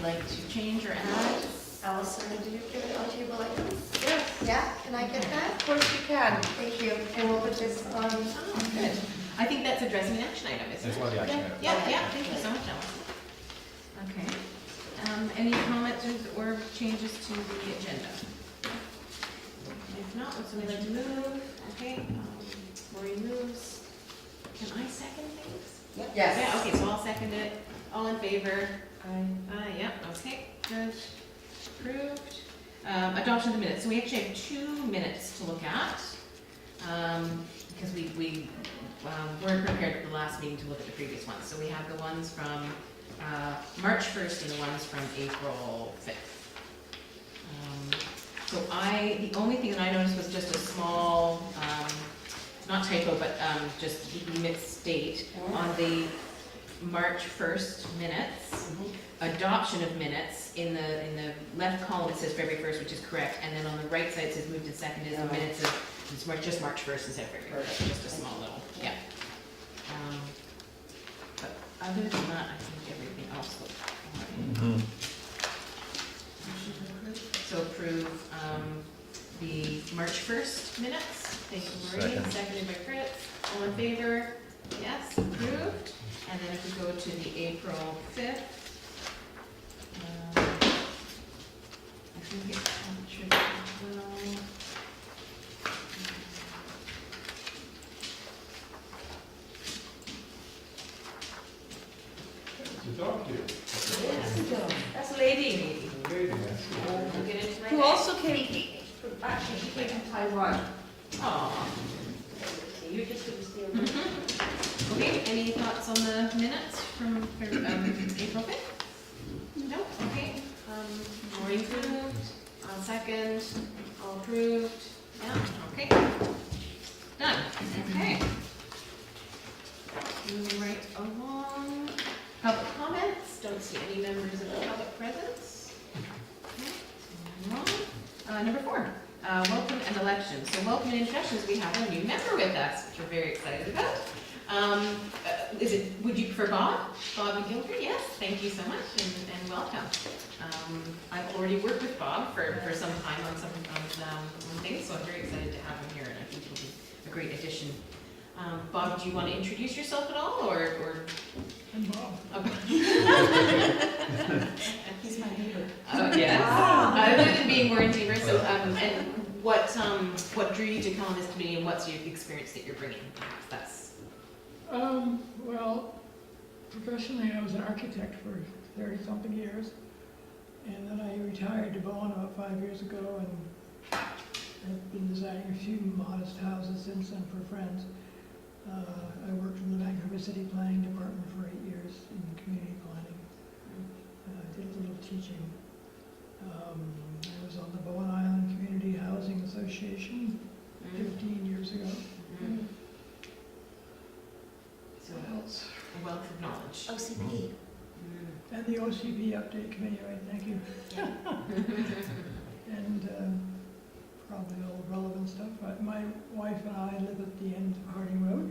would like to change or add? Allison, did you give it on table items? Yes, Yeah, can I get that? of course you can. Thank you. And we'll put this on. Oh, good. I think that's addressing an action item, isn't it? That's one of the action items. Yeah, thank you so much, Alice. Okay. Any comments or changes to the agenda? If not, would somebody like to move? Okay, Maureen moves. Can I second things? Yes. Yeah, okay, so I'll second it. All in favor? Aye, yeah, okay, good. Approved. Adoption of the minutes. So we actually have 2 minutes to look at. Because we weren't prepared at the last meeting to look at the previous ones. So we have the ones from March 1st and the ones from April 5th. So the only thing that I noticed was just a small, not typo, but just misstate on the March 1st minutes. Adoption of minutes, in the left column it says February 1st, which is correct, and then on the right side it says moved and seconded, the minutes of, it's just March 1st instead of February 1st, just a small little, yeah. But other than that, I think everything else looked fine. So approve the March 1st minutes. Thank you, Maureen. Seconded by Chris. All in favor? Yes, approved. And then if we go to the April 5th, I think it's captured as well. To talk to you. That's a lady. Lady, yes. We'll get into my Who day. also came, actually, she came from Taiwan. Aw. You're just gonna stay on. Okay, any thoughts on the minutes from April 5th? No? Okay. Maureen approved, I'll second, all approved, yeah, okay. Done, okay. Moving right along. Public comments, don't see any members of the public presence. Okay, moving on. Number 4, welcome and elections. So welcome and introductions, we have a new member with us, which we're very excited about. Would you prefer Bob? Bob McGilford, yes, thank you so much and welcome. I've already worked with Bob for some time on some things, so I'm very excited to have him here and I think he'll be a great addition. Bob, do you want to introduce yourself at all, or? I'm Bob. He's my neighbor. Yeah. Other than being more in neighbor, so, and what drew you to come on this committee and what's your experience that you're bringing? That's. Well, professionally I was an architect for 30-something years, and then I retired to Bowen about 5 years ago, and I've been designing a few modest houses since then for friends. I worked in the Vancouver City Planning Department for 8 years in community planning. I did a little teaching. I was on the Bowen Island Community Housing Association 15 years ago. So What else? a wealth of knowledge. OCP. And the OCP update committee, right, thank you. And probably all the relevant stuff. My wife and I live at the end of Harding Road.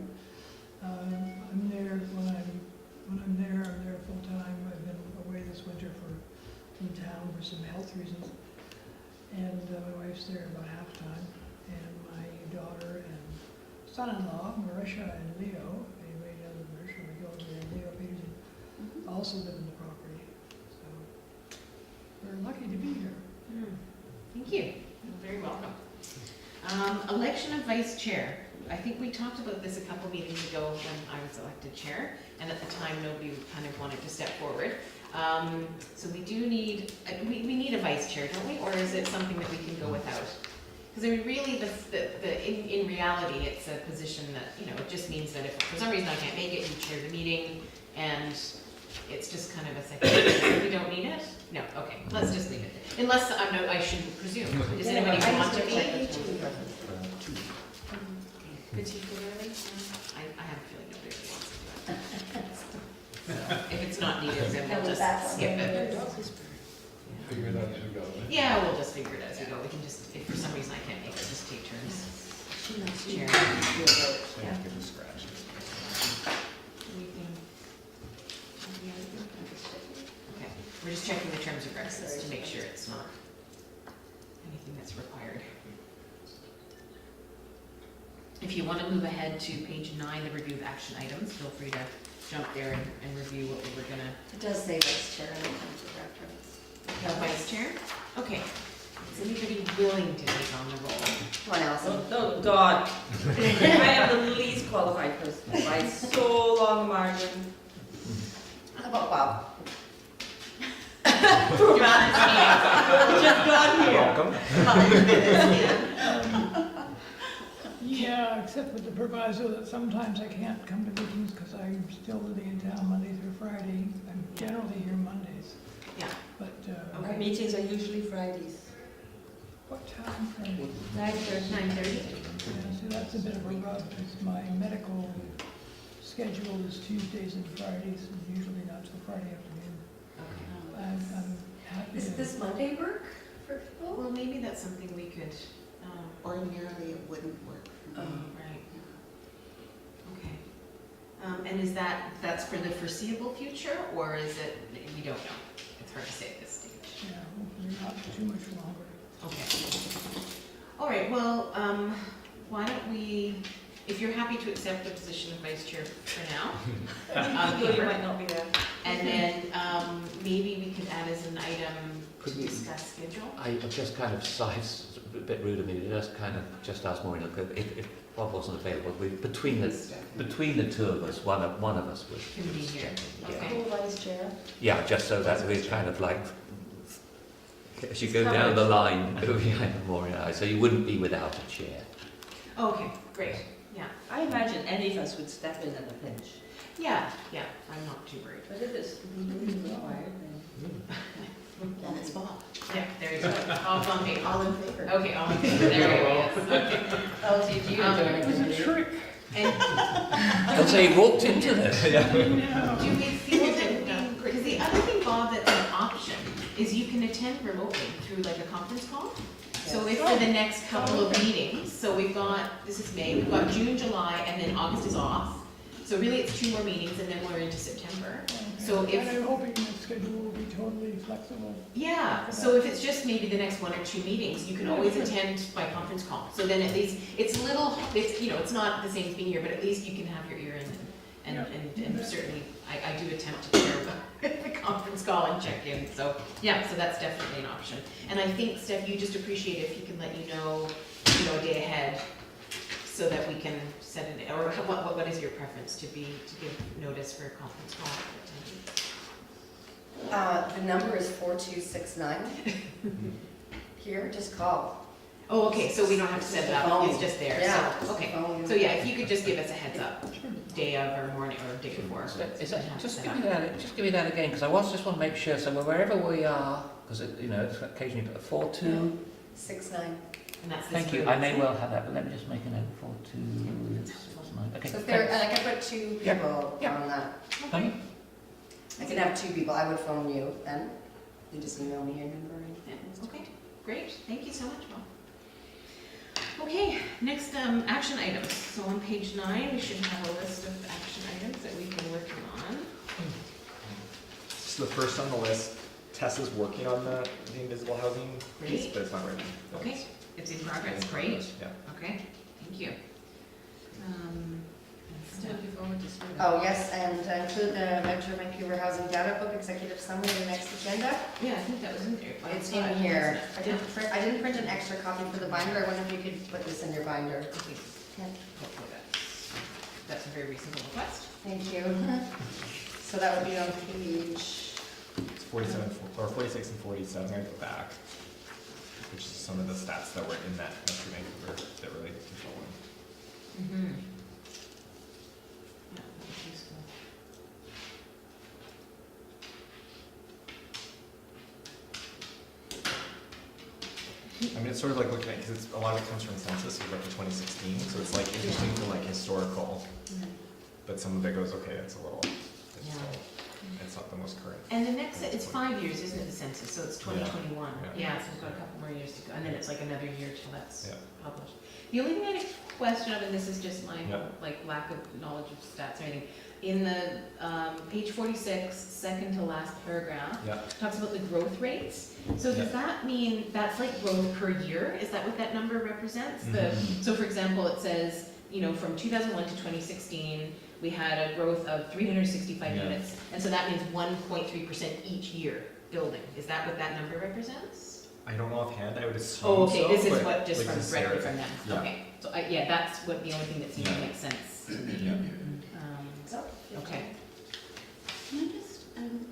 I'm there when I'm there full time. I've been away this winter in town for some health reasons. And my wife's there about half time. And my daughter and son-in-law, Marisha and Leo, anybody knows Marisha McGillicuddy and Leo Peterson, also live in the property. So we're lucky to be here. Thank you. You're very welcome. Election of vice chair. I think we talked about this a couple meetings ago when I was elected chair, and at the time nobody kind of wanted to step forward. So we do need, we need a vice chair, don't we? Or is it something that we can go without? Because I mean, really, in reality, it's a position that, you know, it just means that if for some reason I can't make it, you chair the meeting, and it's just kind of a second. We don't need it? No, okay, let's just leave it. Unless, I shouldn't presume. Does anybody want to be? Particularly? I have a feeling nobody really wants to do it. So, if it's not needed, then we'll just skip it. Figure it out as we go. Yeah, we'll just figure it as we go. We can just, if for some reason I can't make it, just take turns. Chair. Yeah. Give it a scratch. Anything? Okay. We're just checking the terms of reference to make sure it's not anything that's required. If you want to move ahead to page 9, the review of action items, feel free to jump there and review what we were gonna. It does say vice chair in the terms of reference. Vice chair? Okay. Is anybody willing to take on the role? Come on, Allison. Oh, God. I am the least qualified person by so long margin. How about Bob? Just got here. Yeah, except with the proviso that sometimes I can't come to meetings because I'm still living in town Monday through Friday. I'm generally here Mondays, Yeah. but, Our meetings are usually Fridays. what time Friday? 9:30. Yeah, so that's a bit of a rub, because my medical schedule is Tuesdays and Fridays, and usually not till Friday afternoon. I'm happy Is to. this Monday work for people? Well, maybe that's something we could, Ordinarily, it wouldn't work for me. right. Okay. And is that's for the foreseeable future, or is it, we don't know? It's hard to say at this stage. Yeah, hopefully not too much longer. Okay. All right, well, why don't we, if you're happy to accept the position of vice chair for now, Though you might not be there. and then maybe we could add as an item to Could we- discuss schedule. I just kind of size, a bit rude of me, just kind of just ask Maureen, look, if Bob wasn't available, between the two of us, one of us would. Can be here. Yeah. Okay. Co-vice chair. Yeah, just so that we're kind of like, as you go down the line, go behind Maureen and I, so you wouldn't be without a chair. Okay, great. Yeah. I imagine any of us would step in at a pinch. Yeah, I'm not too worried. But if it's legally required, then. Then it's Bob. Yeah, there you go. All on me. All in favor? Okay, all in favor. There we go. Yes. Okay. Oh, so you It was a trick. And And so you walked into this. No. do we feel that because the other thing, Bob, that's an option is you can attend remotely through like a conference call. So if for the next couple of meetings, so we've got, this is May, we've got June, July, and then August is off. So really it's 2 more meetings and then we're into September. So if- And I'm hoping the schedule will be totally flexible. Yeah, so if it's just maybe the next 1 or 2 meetings, you can always attend by conference call. So then at least, it's it's not the same as being here, but at least you can have your ear in and certainly, I do attempt to share the conference call and check in. So, yeah, so that's definitely an option. And I think, Steph, you just appreciate it if he can let you know a day ahead so that we can set it, or what is your preference to give notice for a conference call? The number is 4269. Here, just call. Oh, okay, so we don't have to set it up, it's just there, Yeah. so, okay. Phone. So yeah, if you could just give us a heads up, day of or morning or day before. Is that, just give me that again, because I just want to make sure, so wherever we are, because it's occasionally put a 4-2. 69. And that's this Thank you, room. I may well have that, but let me just make a note, 4-2, okay. So if there, thanks. and I can put 2 Yeah. people Yeah. on that. Thank I can have 2 people. I would phone you then. You just email me your number and. Yeah, okay, great, thank you so much, Bob. Okay, next, action items. So on page 9, we should have a list of action items that we've been working on. So the first on the list, Tessa's working on the invisible housing piece, Great. but it's not ready. Okay, it's in progress, great, Yeah. okay, thank you. And Steph, Looking forward to seeing it. Oh, yes, and include the Metro Vancouver Housing Data Book Executive Summary in the next agenda. Yeah, I think that was in there. It's in here. I didn't print an extra copy for the binder. I wonder if you could put this in your binder. Okay. Hopefully that's a very reasonable request. Thank you. So that would be on page, It's 47, or 46 and 47, I'm gonna go back, which is some of the stats that were in that Metro Vancouver that relate to controlling. Mm-hmm. Yeah, that was useful. I mean, it's sort of like looking at, because a lot of it comes from census, so like to 2016, so it's like interesting for like historical, but some of it goes, okay, it's a little, it's Yeah. still. It's not the most current. And the next, it's 5 years, isn't it, the census, so it's 2021. Yeah. Yeah, so we've got a couple more years to go, and then it's like another year till that's Yeah. published. The only thing I had a question of, and this is just my, Yeah. like, lack of knowledge of stats or anything, in the, page 46, second to last paragraph, Yeah. talks about the growth rates. So does that mean that's like growth per year? Is that what that number represents? Mhm. So for example, it says, you know, from 2001 to 2016, we had a growth of 365 Yeah. units. And so that means 1.3% each year building. Is that what that number represents? I don't know offhand, I would assume Oh, okay, so, this is but, what, just like, from, this is directly Sarah. from them. Yeah. Okay, so yeah, that's what, the only thing that seems to Yeah. make sense to me. Yeah. Okay. Can I just,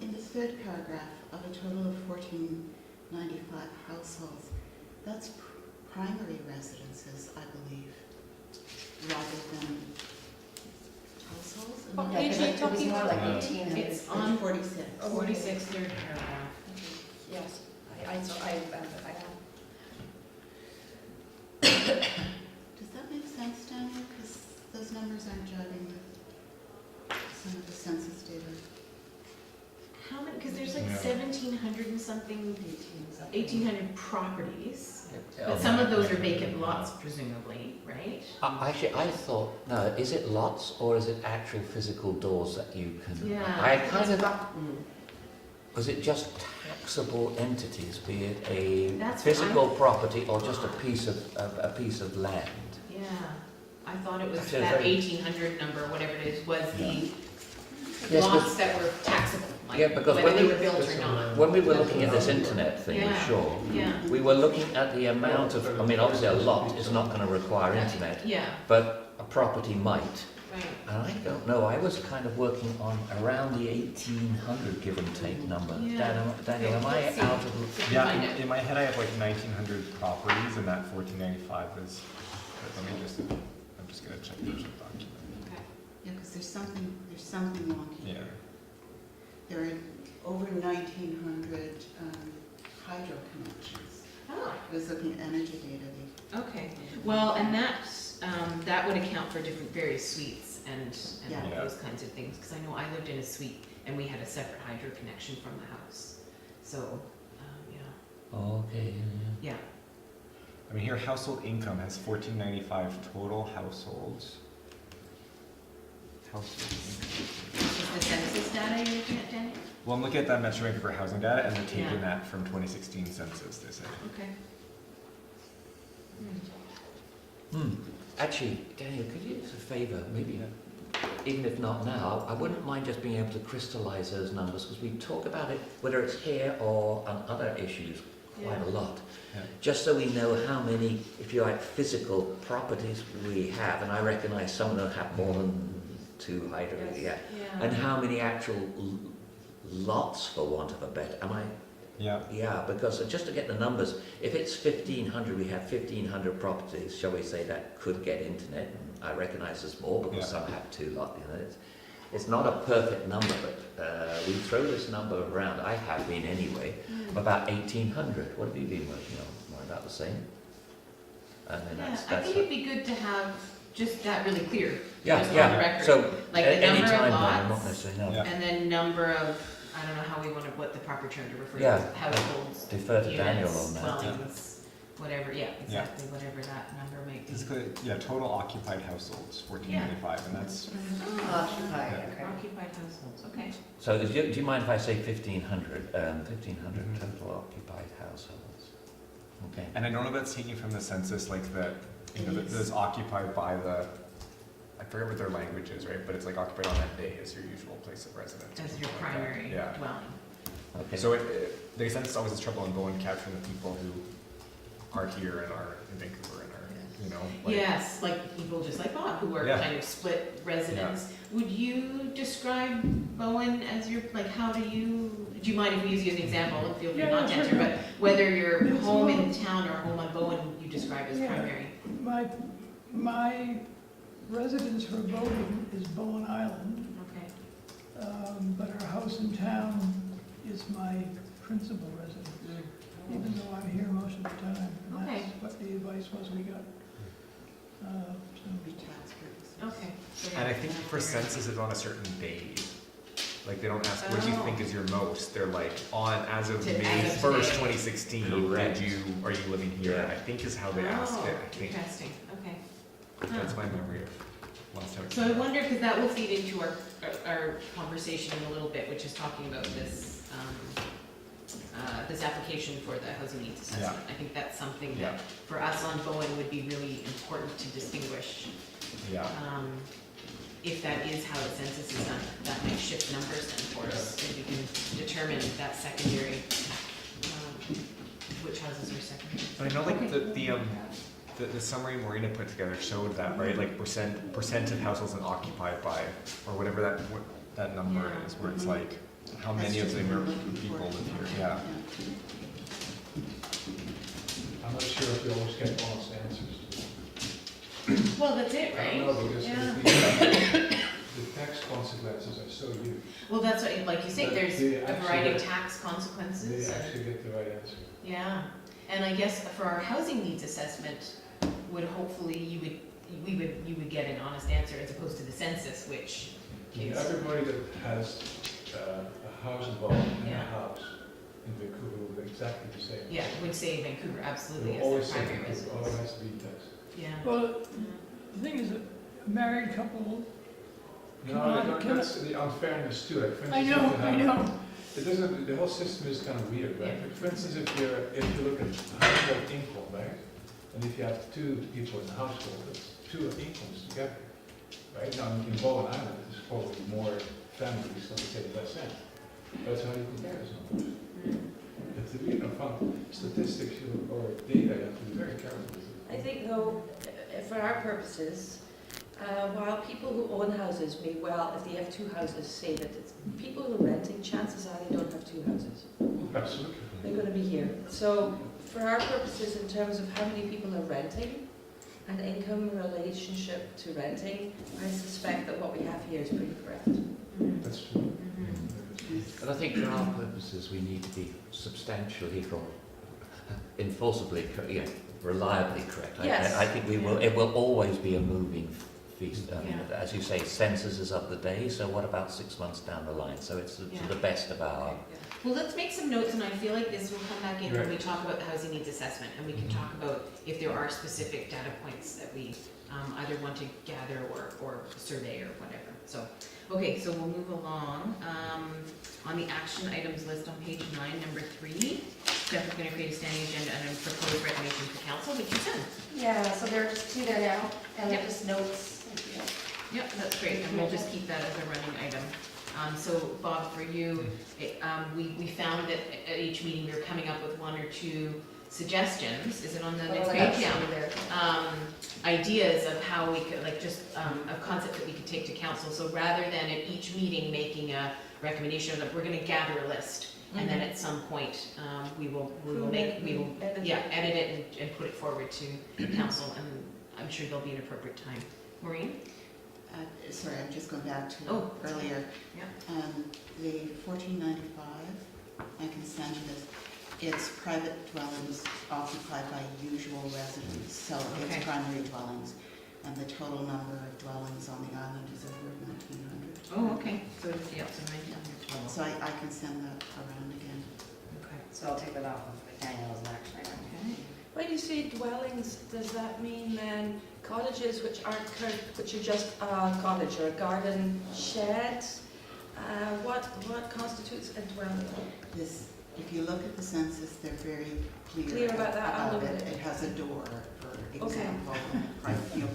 in this third paragraph, of a total of 1495 households, that's primary residences, I believe, rather than households? What Am I- Yeah, page 'cause are you it was talking more about? like 18 and It's Page on 46. 46, third paragraph. Yes, I found it, I know. Does that make sense, Daniel? Because those numbers aren't jiving with some of the census data. How many, because there's like Yeah. 1,700 and something, 1,800 properties. Yeah. But some of those are vacant lots presumably, right? Actually, I thought, no, is it lots or is it actual physical doors that you can? Yeah. I kind of, Mm. was it just taxable entities, be it a That's what physical property or just a piece of land? Yeah, I thought it was Actually, that very- 1,800 number, whatever it is, was the Yes, lots that were taxable, like Yeah, because whether when they we- were built or not. When we were looking at this internet thing, Yeah. sure, Yeah, we were looking at the amount of, I mean, obviously a lot is not going to require internet, yeah, but a property might. right. And I don't know, I was kind of working on around the 1,800 give and take number. Yeah. Daniel, am I Let's see. out of? If you Yeah, find it. in my head I have like 1900 properties and that 1495 is, let me just, I'm just gonna check the original document. Okay. Yeah, because there's something wonky. Yeah. There are over 1,900 hydro connections. Oh, I was looking at energy data. okay. Well, and that's, that would account for different various suites and Yeah. all Yeah. those kinds of things. Because I know I lived in a suite and we had a separate hydro connection from the house. So, yeah, Okay, yeah. I mean, here household income has 1495 total households. Household income. Is the census data you're looking at, Daniel? Well, I'm looking at that Metro Vancouver housing data and they're taking Yeah. that from 2016 census, they say. Okay. Actually, Daniel, could you do us a favour, maybe, even if not now, I wouldn't mind just being able to crystallise those numbers, because we talk about it, whether it's here or on other issues, quite a lot. Yeah. Just so we know how many, if you like, physical properties we have, and I recognise some of them have more than 2 hydro, yeah. And how many actual lots, for want of a better, am I? Yeah. Yeah, because just to get the numbers, if it's 1,500, we have 1,500 properties, shall we say, that could get internet. And I recognise there's more because Yeah. some have 2 lots, you know. It's not a perfect number, but we throw this number around, I have been anyway, about 1,800. What have you been working on? More about the same? And then Yeah, that's I think it'd be good to have just that really clear, yeah, just on the yeah. record. So Like the any number of time, not lots, necessarily now. Yeah. and then number of, I don't know how we want to, what the proper term to refer to, Yeah. households, Defer to Daniel units, on that. dwellings, whatever, yeah, exactly, whatever that number might be. This could, yeah, total occupied households, 1495, and that's, Occupied, Yeah. okay. Occupied households, okay. So do you mind if I say 1,500? 1,500 total occupied households. Okay. and I don't know if that's taking from the census, like the, you know, that is occupied by the, I forget what their language is, right, but it's like occupied on that day as your usual place of residence. or As your something like that. primary Yeah. dwelling. Okay. So the census always has trouble in Bowen capturing the people who are here and are in Vancouver and are, you know, like. Yes, like people just like Bob, who are Yeah. kind of split residents. Would you describe Bowen as your, like, how do you mind if we use you as an example, and feel free Yeah, not to sure, answer, no. but whether your It's home well- in town or home on Bowen, you describe as Yeah. primary? My residence for voting is Bowen Island, Okay. but our house in town is my principal residence, even though I'm here most of the time. And Okay. that's what the advice was we got. So, Be tax purposes. Okay. So, And I yeah, think for primary. census, it's on a certain day. Like, they don't ask, what do you think is your most? They're like, on, as of To- May as of 1st, today. 2016, Correct. are you living here? Yeah. I think is how they ask it, I think. Interesting, okay. That's my memory of last time. it So I came out. wonder, because that will feed into our conversation in a little bit, which is talking about this, this application for the housing needs assessment. I think that's something Yeah. that, for us on Bowen, would be really important to distinguish. Yeah, If that is how the census is done, that might shift numbers then for us, if we can determine that secondary, which houses are secondary. but I know like the summary Marina put together showed that, right? Like percent of households occupied by, or whatever that number Yeah. is, where it's Mhm. like, how That's many of just them what are we're looking for. people live here, yeah. I'm not sure if you always get honest answers. Well, that's it, I right? don't know, because Yeah. the tax consequences are so huge. Well, that's what, like you say, But there's they a actually variety of get- tax They consequences. actually get the right answer. Yeah, and I guess for our housing needs assessment, would hopefully you would get an honest answer as opposed to the census, which is, Everybody that has a house involved in a Yeah. house in Vancouver will be exactly the same. yeah, would say Vancouver absolutely They'll as always their say primary Vancouver, oh, it residence. has to be taxed. Yeah. Well, the thing is, a married couple, No, Can I- that's the unfairness too, like for I instance, know, if you I have- know, It doesn't, the whole system is kind of weird, right? Yeah. Like, for instance, if you look at household income, right? And if you have two people in the household, that's two incomes together, right? Now, in Bowen Island, there's probably more families, so they take less in. That's how you compare those numbers. But to be, from statistics or data, you have to be very careful with it. I think though, for our purposes, while people who own houses may well, if they have two houses, say that it's people who are renting, chances are they don't have two houses. Absolutely. They're gonna be here. So for our purposes, in terms of how many people are renting and income relationship to renting, I suspect that what we have here is pretty correct. That's true. But I think for our purposes, we need to be substantially or enforceably, reliably correct. Yes. I think it will always be a moving feast. I mean, Yeah. as you say, census is of the day, so what about 6 months down the line? So it's to Yeah. the best of our, Well, let's make some notes, and I feel like this will come back in when we talk about the housing needs assessment, and we can talk about if there are specific data points that we either want to gather or survey or whatever. So, okay, so we'll move along. On the action items list on page 9, number 3, Steph is going to create a standing agenda and a proposed recommendation for council, which you sent. Yeah, so there are just two there now, and Yep. just notes. Yep, that's great, and we'll just keep that as a running item. So Bob, for you, we found that at each meeting, we were coming up with 1 or 2 suggestions, is it on the next Oh, page? yeah, Yeah. there. Ideas of how we could, like, just a concept that we could take to council. So rather than at each meeting making a recommendation, that we're gonna gather a list, and then at some point, we will edit it and put it forward to council, and I'm sure there'll be an appropriate time. Maureen? Sorry, I'm just going back to Oh, earlier. yeah. The 1495, I can send you this. It's private dwellings occupied by usual residents, so Okay. it's primary dwellings. And the total number of dwellings on the island is over 1,900. Oh, okay, so, yeah, so 900 total. So I can send that around again. Okay. So I'll take that off of Daniel's action item. Okay. When you say dwellings, does that mean then cottages which are just a cottage or a garden shed? What constitutes a dwelling? If you look at the census, they're very Clear clear about that, I'll about look it. at it. It has a door, for Okay. example,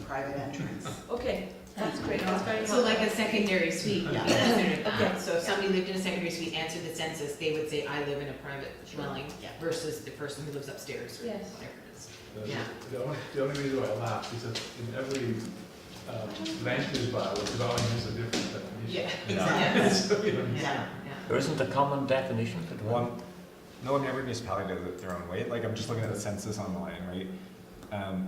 private entrance. Okay, that's great, that's very So helpful. like a secondary suite would be Yeah. considered that. Okay. So if somebody lived in a secondary suite, answered the census, they would say, I live in a private dwelling Yeah. versus the person who lives upstairs or Yes. whatever it is. The- Yeah. The only reason why I laugh is that in every land use bylaw, dwelling has a different definition. Yeah, Yeah. So, you know, yeah. there isn't a common definition for dwelling. No, every municipality does it their own way. Like, I'm just looking at the census online, right?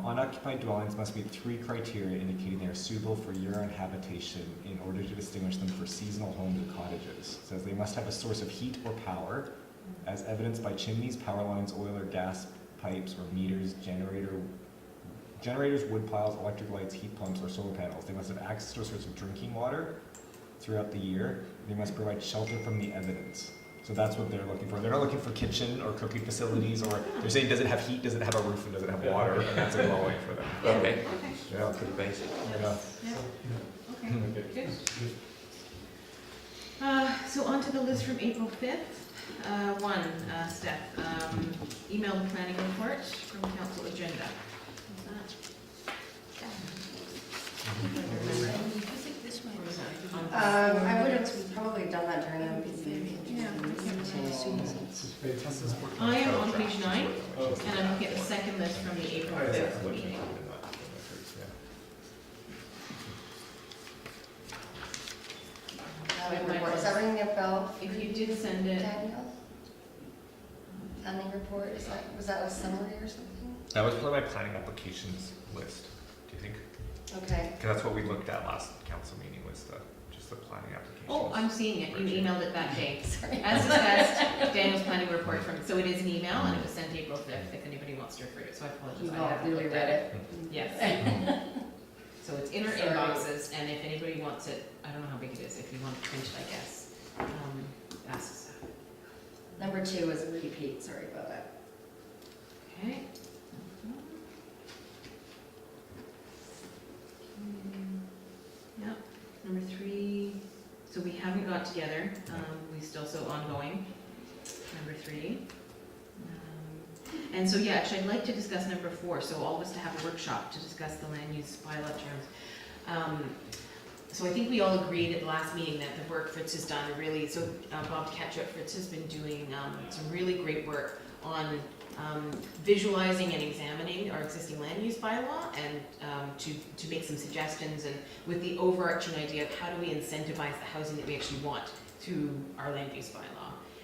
Unoccupied dwellings must meet 3 criteria indicating they are suitable for year-round habitation in order to distinguish them for seasonal homes or cottages. It says they must have a source of heat or power, as evidenced by chimneys, power lines, oil or gas pipes or meters, generators, wood piles, electric lights, heat pumps, or solar panels. They must have access to a source of drinking water, throughout the year. They must provide shelter from the evidence. So that's what they're looking for. They're not looking for kitchen or cooking facilities, or they're saying, does it have heat, does it have a roof, and does it have water? And that's a glowing for them. Okay, Okay, Yeah. pretty basic. Yeah. okay, good. So on to the list from April 5th. One, Steph, email the planning report from council agenda. What's that? I would have probably done that during the Yeah. This is I am on page 9, and I'm looking at the second list from the April 5th meeting. Is that ringing a bell? If you did send it, Daniel? Planning report, was that a summary or something? That was probably my planning applications list, do you think? Okay. Because that's what we looked at last council meeting, was just the planning applications. oh, I'm seeing it, you emailed it that day. Sorry. As discussed, Daniel's planning report from, so it is an email, and it was sent April 5th, if anybody wants to refer to it, so I apologize. You've I all haven't clearly looked read at it. Yes. So it's in our Sorry. inboxes, and if anybody wants it, I don't know how big it is, if you want it printed, I guess, ask us. Number 2 is a repeat, sorry about that. Okay. Yep, number 3, so we haven't got together, we still so ongoing, number 3. And so, yeah, actually, I'd like to discuss number 4, so all of us to have a workshop to discuss the land use bylaw terms. So I think we all agreed at the last meeting that the work Fritz has done really, so Bob Ketchup, Fritz has been doing some really great work on visualizing and examining our existing land use bylaw and to make some suggestions, and with the overarching idea of how do we incentivize the housing that we actually want through our land use bylaw.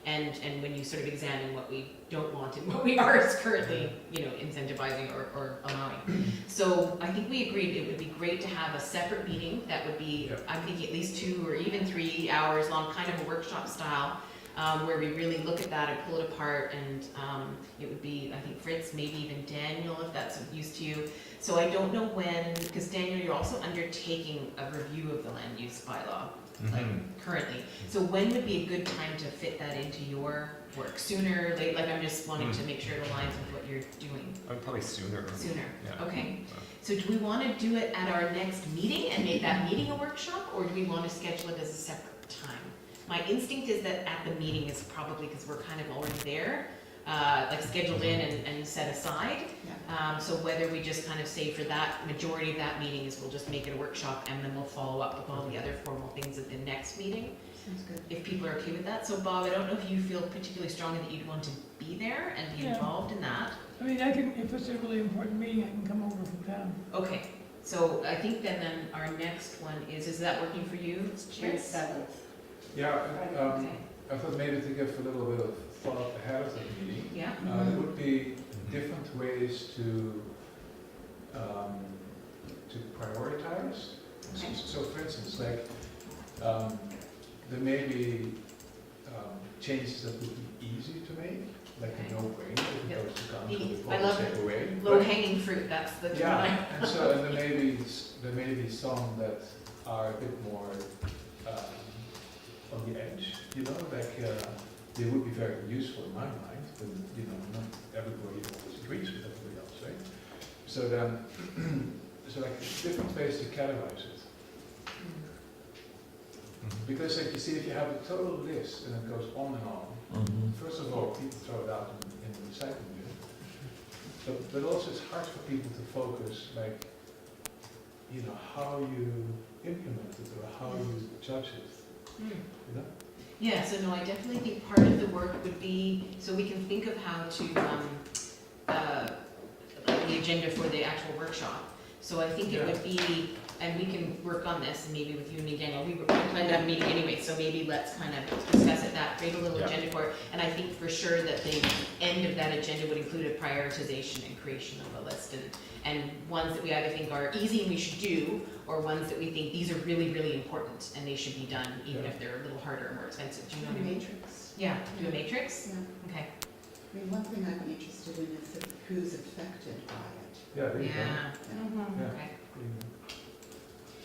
And when you sort of examine what we don't want and what we are currently, incentivizing or allowing. So I think we agreed it would be great to have a separate meeting that would be, I'm thinking at least 2 or even 3 hours long, kind of a workshop style, where we really look at that and pull it apart, and it would be, I think, Fritz, maybe even Daniel, if that's of use to you. So I don't know when, because Daniel, you're also undertaking a review of the land use bylaw, like currently. So when would be a good time to fit that into your work? Sooner, late? Like, I'm just wanting to make sure it aligns with what you're doing. Probably sooner. Sooner, Yeah. okay. So do we want to do it at our next meeting and make that meeting a workshop, or do we want to schedule it as a separate time? My instinct is that at the meeting is probably, because we're kind of already there, like scheduled in and set aside. So whether we just kind of say for that majority of that meeting is we'll just make it a workshop, and then we'll follow up with all the other formal things at the next meeting. Sounds good. If people are okay with that. So Bob, I don't know if you feel particularly strongly that you'd want to be there and be Yeah. involved in that. I mean, if it's a really important meeting, I can come over from town. Okay, so I think then our next one is that working for you? June Fritz? 7th. Yeah, Okay, I thought maybe to give a little bit of thought ahead of the meeting. yeah, There would be different ways to prioritize. Okay. So for instance, like, there may be changes that would be easy to make, like Okay. a no-brainer, as Yep. opposed to come to Easy. the I love take away. low hanging fruit, that's the term. Yeah, and so, and there may be some that are a bit more on the edge, like they would be very useful in my mind, but not everybody always agrees with everybody else, right? So then, so like different ways to categorize it. Because like you see, if you have a total list and it goes on and on, first of all, people throw it out in the recycling bin. But also it's hard for people to focus, like, how you implement it or how you judge it, Yeah, so no, I definitely think part of the work would be, so we can think of how to, like the agenda for the actual workshop. So I think it would be, and we can work on this, and maybe with you and me, Daniel, we plan to have a meeting anyway, so maybe let's kind of discuss it, create a little agenda for it. And I think for sure that the end of that agenda would include a prioritization and creation of a list, and ones that we either think are easy and we should do, or ones that we think these are really, really important and they should be done, even if they're a little harder or more expensive. Do you know what I mean? Matrix. Yeah, do a matrix? Yeah. Okay. I mean, one thing I'm interested in is who's affected by it. Yeah, there you go. Yeah, Yeah. Yeah. okay.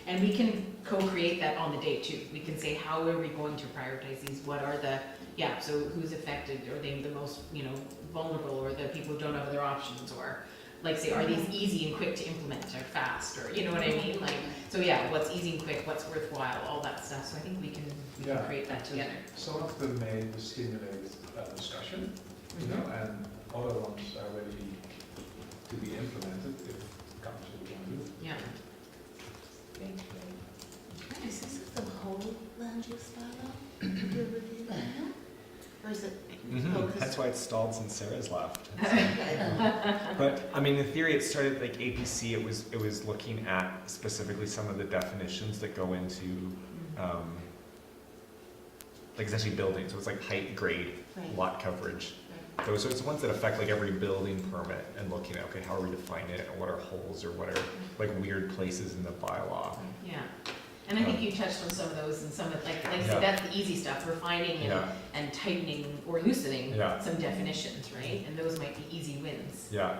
And we can co-create that on the day too. We can say, how are we going to prioritize these? What are the, so who's affected? Are they the most, vulnerable, or the people who don't have other options? Or like say, are these easy and quick to implement or fast? Or, you know what I mean? Like, so what's easy and quick, what's worthwhile, all that stuff. So I think we can create that together. Some of them may stimulate discussion, and other ones are ready to be implemented if council want to do it. Yeah. Is this the whole land use bylaw you're reviewing now? Or is it focused? That's why it stalled since Sarah's left. Okay. But I mean, in theory, it started like APC. It was looking at specifically some of the definitions that go into like essentially buildings. So it's like height, grade, Right. lot coverage. Those are the ones that affect like every building permit, and looking at, okay, how are we defining it, or what are holes, or what are like weird places in the bylaw. Yeah. And I think you touched on some of those, and some of, like I said, that's the easy stuff, refining and tightening or loosening some definitions, right? And those might be easy wins. Yeah.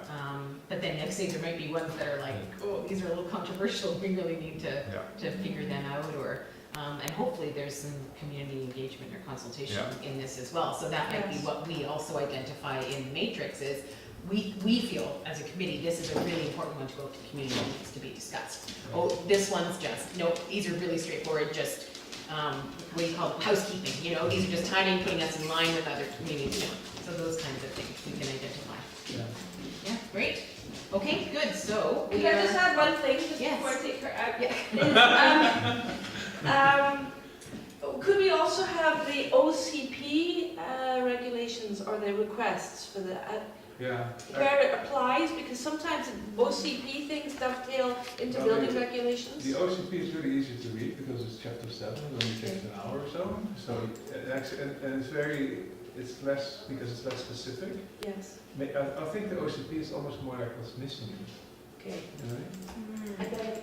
But then next day there might be ones that are like, oh, these are a little controversial, we really need to figure them out, or, and hopefully there's some community engagement or consultation in this as well. So that might be what we also identify in the matrix is, we feel as a committee, this is a really important one to go to the community and needs to be discussed. Oh, this one's just, nope, these are really straightforward, just, what do you call it, housekeeping, these are just tidying, putting us in line with other communities, so those kinds of things we can identify. Yeah, great. Okay, good, so we Can I are, just add one thing, just Yes. before I take her out? Yeah. Could we also have the OCP regulations or the requests for the, where it applies? Because sometimes OCP things dovetail into Well, building the- regulations. The OCP is really easy to read because it's chapter 7, it only takes an hour or so. So it actually, and it's less, because it's less specific. Yes. I think the OCP is almost more like what's missing. Okay. You know? I better.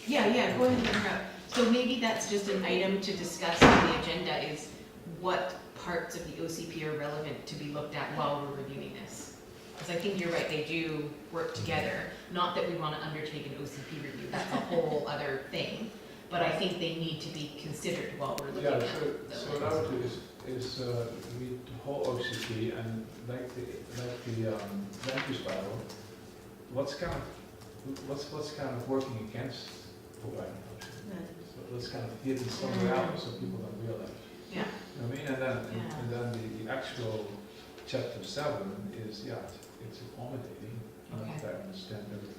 Yeah, go ahead and interrupt. So maybe that's just an item to discuss on the agenda is what parts of the OCP are relevant to be looked at while we're reviewing this. Because I think you're right, they do work together. Not that we want to undertake an OCP review, that's a whole other thing. But I think they need to be considered while we're looking at them. So what I would do is read the whole OCP and like the land use bylaw, what's kind of working against providing housing. So let's kind of hit it somewhere else so people don't realize. Yeah. You know what I mean? And then the actual chapter 7 is, it's accommodating, Okay. that I understand everything.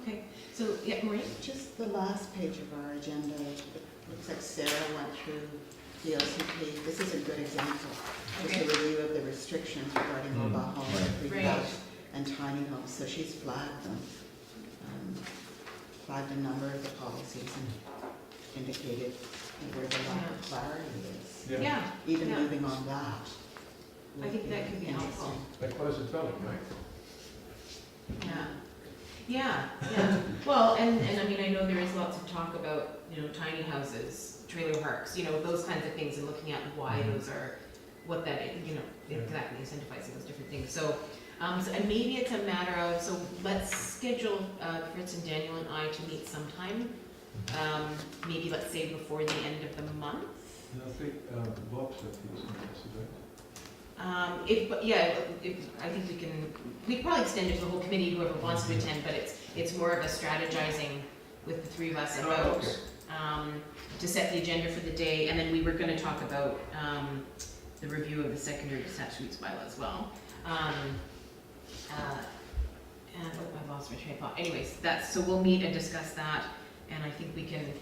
Okay, so, Marie? Just the last page of our agenda, it looks like Sarah went through the OCP. This is a good example. Just a review of the restrictions regarding mobile homes, pre-house, and tiny homes. So she's flagged them. Flagged a number of the policies and indicated where the lack of clarity is. Yeah. Even moving on that. I think that could be helpful. Like close it down, right? Yeah. Well, and I mean, I know there is lots of talk about, tiny houses, trailer parks, those kinds of things, and looking at why those are, what that, exactly incentivizing those different things. So, and maybe it's a matter of, so let's schedule Fritz and Daniel and I to meet sometime. Maybe let's say before the end of the month. And I think Bob said he was interested, right? I think we probably extend it to the whole committee, whoever wants to attend, but it's more of a strategizing with the three of us about, to set the agenda for the day, and then we were gonna talk about, the review of the secondary detached suites bylaw as well. And I've lost my train of thought. Anyways, so we'll meet and discuss that, and I think we can,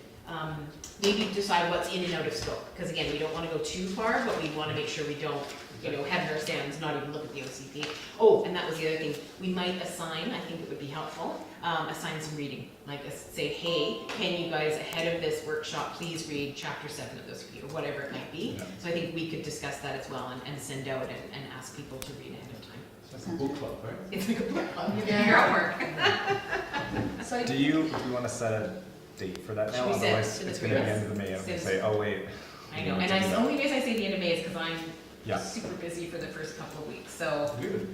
maybe decide what's in and out of scope, because again, we don't wanna go too far, but we wanna make sure we don't, head in our stands, not even look at the OCP. Oh, and that was the other thing, we might assign, I think it would be helpful, assign some reading, like say, hey, can you guys, ahead of this workshop, please read chapter 7 of this review, or whatever it might be. Yeah. So I think we could discuss that as well, and send out and ask people to read ahead of time. It's like a book club, right? It's like a book club, you're doing your homework. So Do you want to set a date for that now? Should we set Otherwise, to the it's going to be the 3 end of May. I'm going to Since- say, oh wait. I know, we and need to do the that. only reason I say the end of May is because I'm Yeah. super busy for the first couple of weeks, so, Really?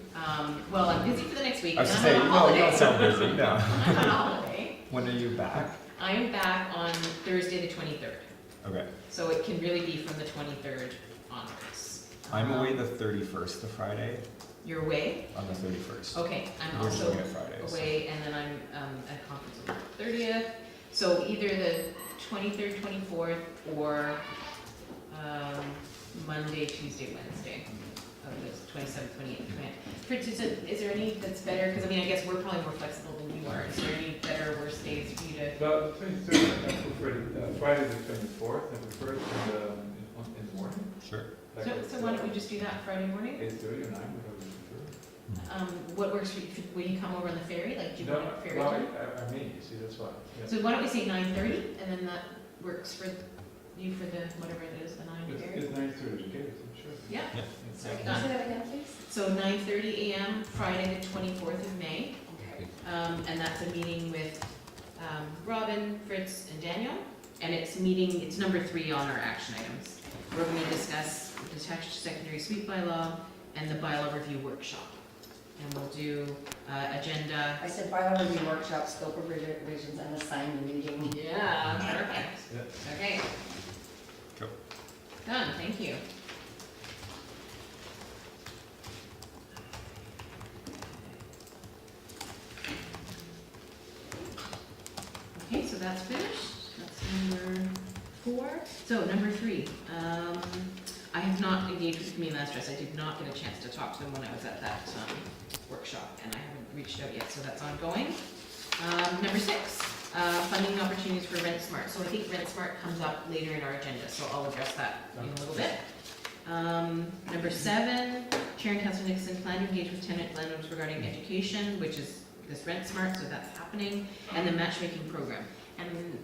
well, I'm busy for the next week. I was and just saying, I'm on no, you holiday. don't sound busy. No. I'm on holiday. When are you back? I am back on Thursday, the 23rd. Okay. So it can really be from the 23rd onwards. I'm away the 31st, the Friday, You're away? on the 31st. Okay, I'm We're just also looking at Fridays. away, and then I'm at a conference on the 30th. So either the 23rd, 24th, or Monday, Tuesday, Wednesday of the 27th, 28th, 29th. Fritz, is there any that's better? Because I mean, I guess we're probably more flexible than you are. Is there any better or worse days for you to? Well, the 23rd, I prefer, Friday the 24th, I prefer it in the morning. Sure. Like So why don't we just do that Friday morning? 8:30 or 9, whatever you prefer. What works for you? Will you come over on the ferry? Like, do you No, want a ferry well, time? I mean, you see, that's why. Yeah. So why don't we say 9:30, and then that works for you for the, whatever it is, the 9 ferry? It's 9:30, okay, sure. Yeah. Yeah. So Can you done. say that again, please? So 9:30 a.m., Friday the 24th of May. Okay. And that's a meeting with Robyn, Fritz, and Daniel. And it's number 3 on our action items. We're going to discuss the detached secondary suite bylaw and the bylaw review workshop. And we'll do agenda. I said bylaw review workshop, scope of revisions, and assigned meeting. Yeah, perfect. Yeah. Okay. Cool. Done, thank you. Okay, so that's finished. That's number 4. So number 3, I have not engaged with Community Land Trust. I did not get a chance to talk to them when I was at that workshop, and I haven't reached out yet, so that's ongoing. Number 6, funding opportunities for RentSMart. So I think RentSMart comes up later in our agenda, so I'll address that in a little bit. Number 7, Chair and Councilor Nixon plan to engage with tenant landowners regarding education, which is this RentSMart, so that's happening, and the matchmaking program. And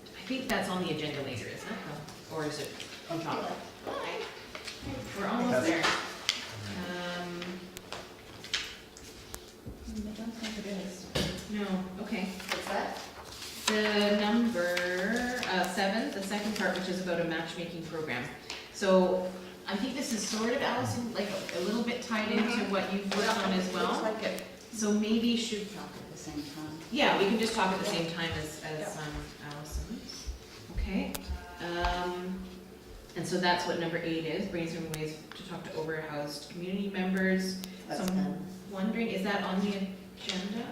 I think that's on the agenda later, isn't it? Or is it on top? Hi. We're almost there. I don't think it is. No, okay. What's that? The number 7, the second part, which is about a matchmaking program. So I think this is sort of, Allison, like a little bit tied into what you've worked on as Looks well. like it. So maybe should, Talk at the same time. yeah, we can just talk at the same time as Allison's. Okay. And so that's what number 8 is, brainstorming ways to talk to overhoused community members. That's So I'm 10. wondering, is that on the agenda?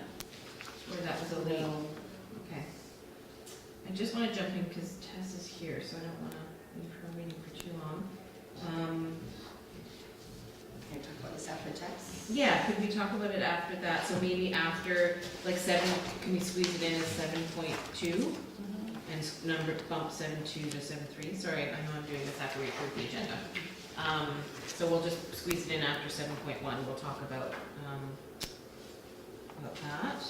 Or that was a late? Okay. I just want to jump in because Tess is here, so I don't want to leave her waiting for too long. Can you talk about this after text? Yeah, could we talk about it after that? So maybe after, like 7, can we squeeze it in as 7.2? And bump 7.2 to 7.3? Sorry, I know I'm doing this after we approve the agenda. So we'll just squeeze it in after 7.1. We'll talk about that.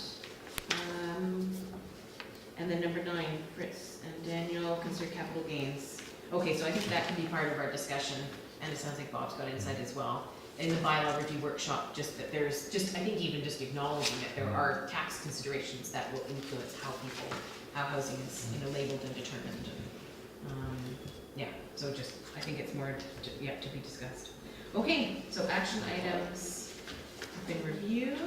And then number 9, Fritz and Daniel, consider capital gains. Okay, so I think that can be part of our discussion, and it sounds like Bob's got insight as well. In the bylaw review workshop, just that there's, I think even just acknowledging that there are tax considerations that will influence how housing is, labeled and determined. Yeah, so just, I think it's more yet to be discussed. Okay, so action items have been reviewed.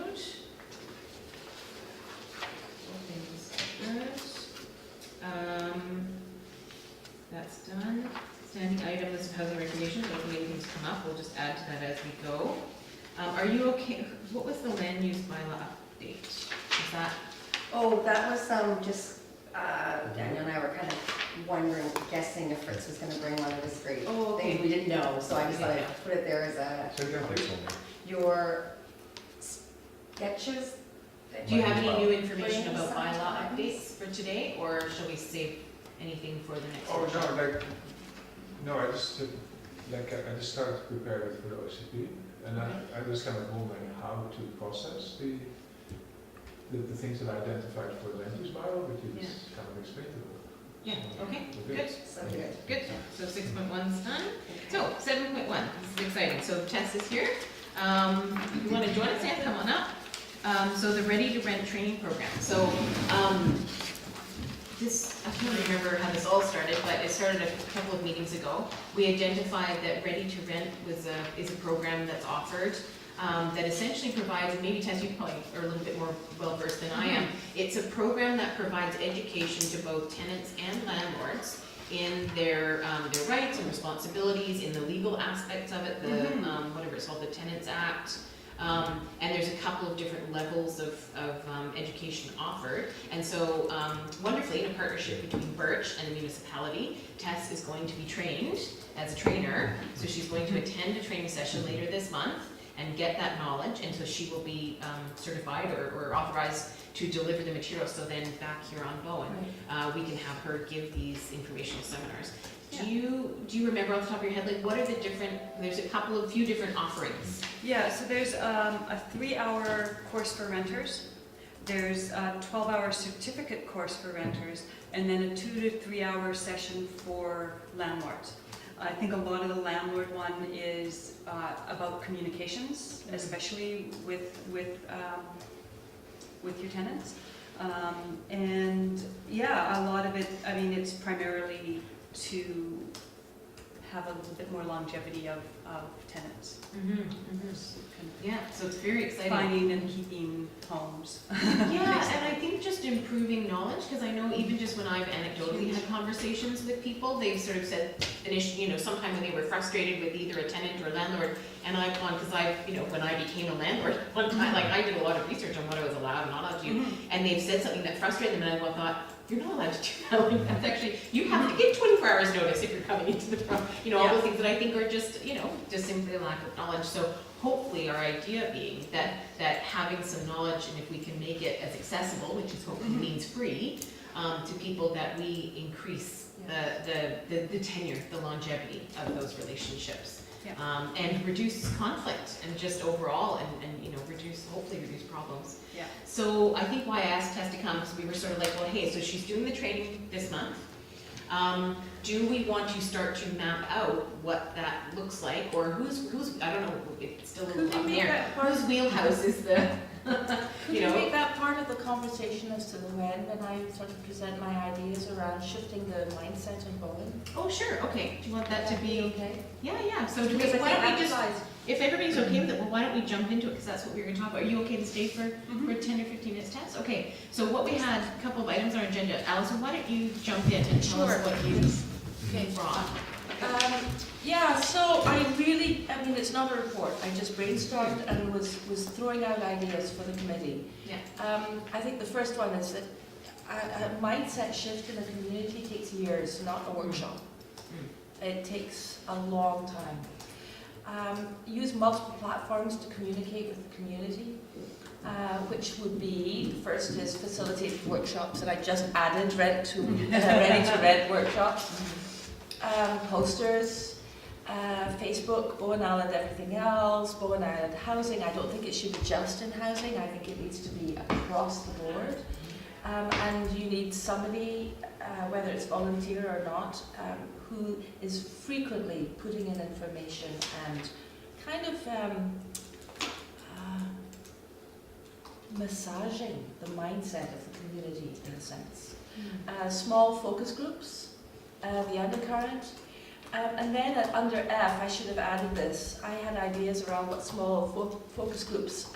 That's done. Standing item list of housing recreation, so if anything's come up, we'll just add to that as we go. Are you okay, what was the land use bylaw update? Is that, Oh, that was just, Daniel and I were kind of wondering, guessing if Fritz was gonna bring one of his great Oh, okay. things. We didn't know, so I just thought Yeah. I'd put it there as a, So you can take one. your sketches. do you have any new Bring information about some bylaw times. updates for today, or shall we save anything for the next Oh, workshop? I just started to prepare it for the OCP, and I just kind of wondering how to process the things that I identified for the land use bylaw, but you just kind of explained it. Yeah, okay, good. So good. Good, so 6.1's done. So 7.1, this is exciting. So Tess is here. If you want to join us, Sam, come on up. So the Ready to Rent training program. So I can't remember how this all started, but it started a couple of meetings ago. We identified that Ready to Rent is a program that's offered that essentially provides, and maybe Tess, you probably are a little bit more well-versed than I am, it's a program that provides education to both tenants and landlords in their rights and responsibilities, in the legal aspects of it, the, whatever it's called, the Tenants Act. And there's a couple of different levels of education offered. And so, wonderfully, in a partnership between Birch and the municipality, Tess is going to be trained as a trainer. So she's going to attend a training session later this month and get that knowledge, and so she will be certified or authorized to deliver the material. So then back here on Bowen, we can have her give these informational seminars. Do you remember off the top of your head, like what are the different, there's a few different offerings? Yeah, so there's a 3-hour course for renters, there's a 12-hour certificate course for renters, and then a 2 to 3 hour session for landlords. I think a lot of the landlord one is about communications, especially with your tenants. And yeah, a lot of it, I mean, it's primarily to have a little bit more longevity of tenants. Yeah, so it's very exciting. Finding and keeping homes. Yeah, and I think just improving knowledge, because I know even just when I've anecdotally had conversations with people, they've sort of said, sometime when they were frustrated with either a tenant or a landlord, and I've gone, because when I became a landlord one time, like I did a lot of research on what I was allowed and not allowed to do, and they've said something that frustrated them, and I thought, you're not allowed to do that. Like, that's actually, you have to give 24 hours notice if you're coming into the front. All those things that I think are just, just simply a lack of knowledge. So hopefully our idea being that having some knowledge, and if we can make it as accessible, which is hopefully means free, to people, that we increase the tenure, the longevity of those relationships. And reduce conflict and just overall and hopefully reduce problems. Yeah. So I think why I asked Tess to come, because we were sort of like, well, hey, so she's doing the training this month. Do we want to start to map out what that looks like, or who's I don't know, it's still a little up in the air. Whose wheelhouse is the Could you make that part of the conversation as to the when I sort of present my ideas around shifting the mindset in Bowen? Oh, sure, okay. Do you want that to be okay? Yeah. So why don't we just, if everybody's okay with it, well, why don't we jump into it, because that's what we were going to talk about. Are you okay to stay for 10 or 15 minutes, Tess? Okay, so what we had, a couple of items on our agenda. Allison, why don't you jump in and tell us what you brought? So I mean, it's not a report. I just brainstormed and was throwing out ideas for the committee. I think the first one is that a mindset shift in a community takes years, not a workshop. It takes a long time. Use multiple platforms to communicate with the community, which would be, first is facilitated workshops, and I just added ready to rent workshops, posters, Facebook, Bowen Island everything else, Bowen Island housing. I don't think it should be just in housing, I think it needs to be across the board. And you need somebody, whether it's volunteer or not, who is frequently putting in information and kind of massaging the mindset of the community in a sense. Small focus groups, the undercurrent. And then under F, I should have added this. I had ideas around what small focus groups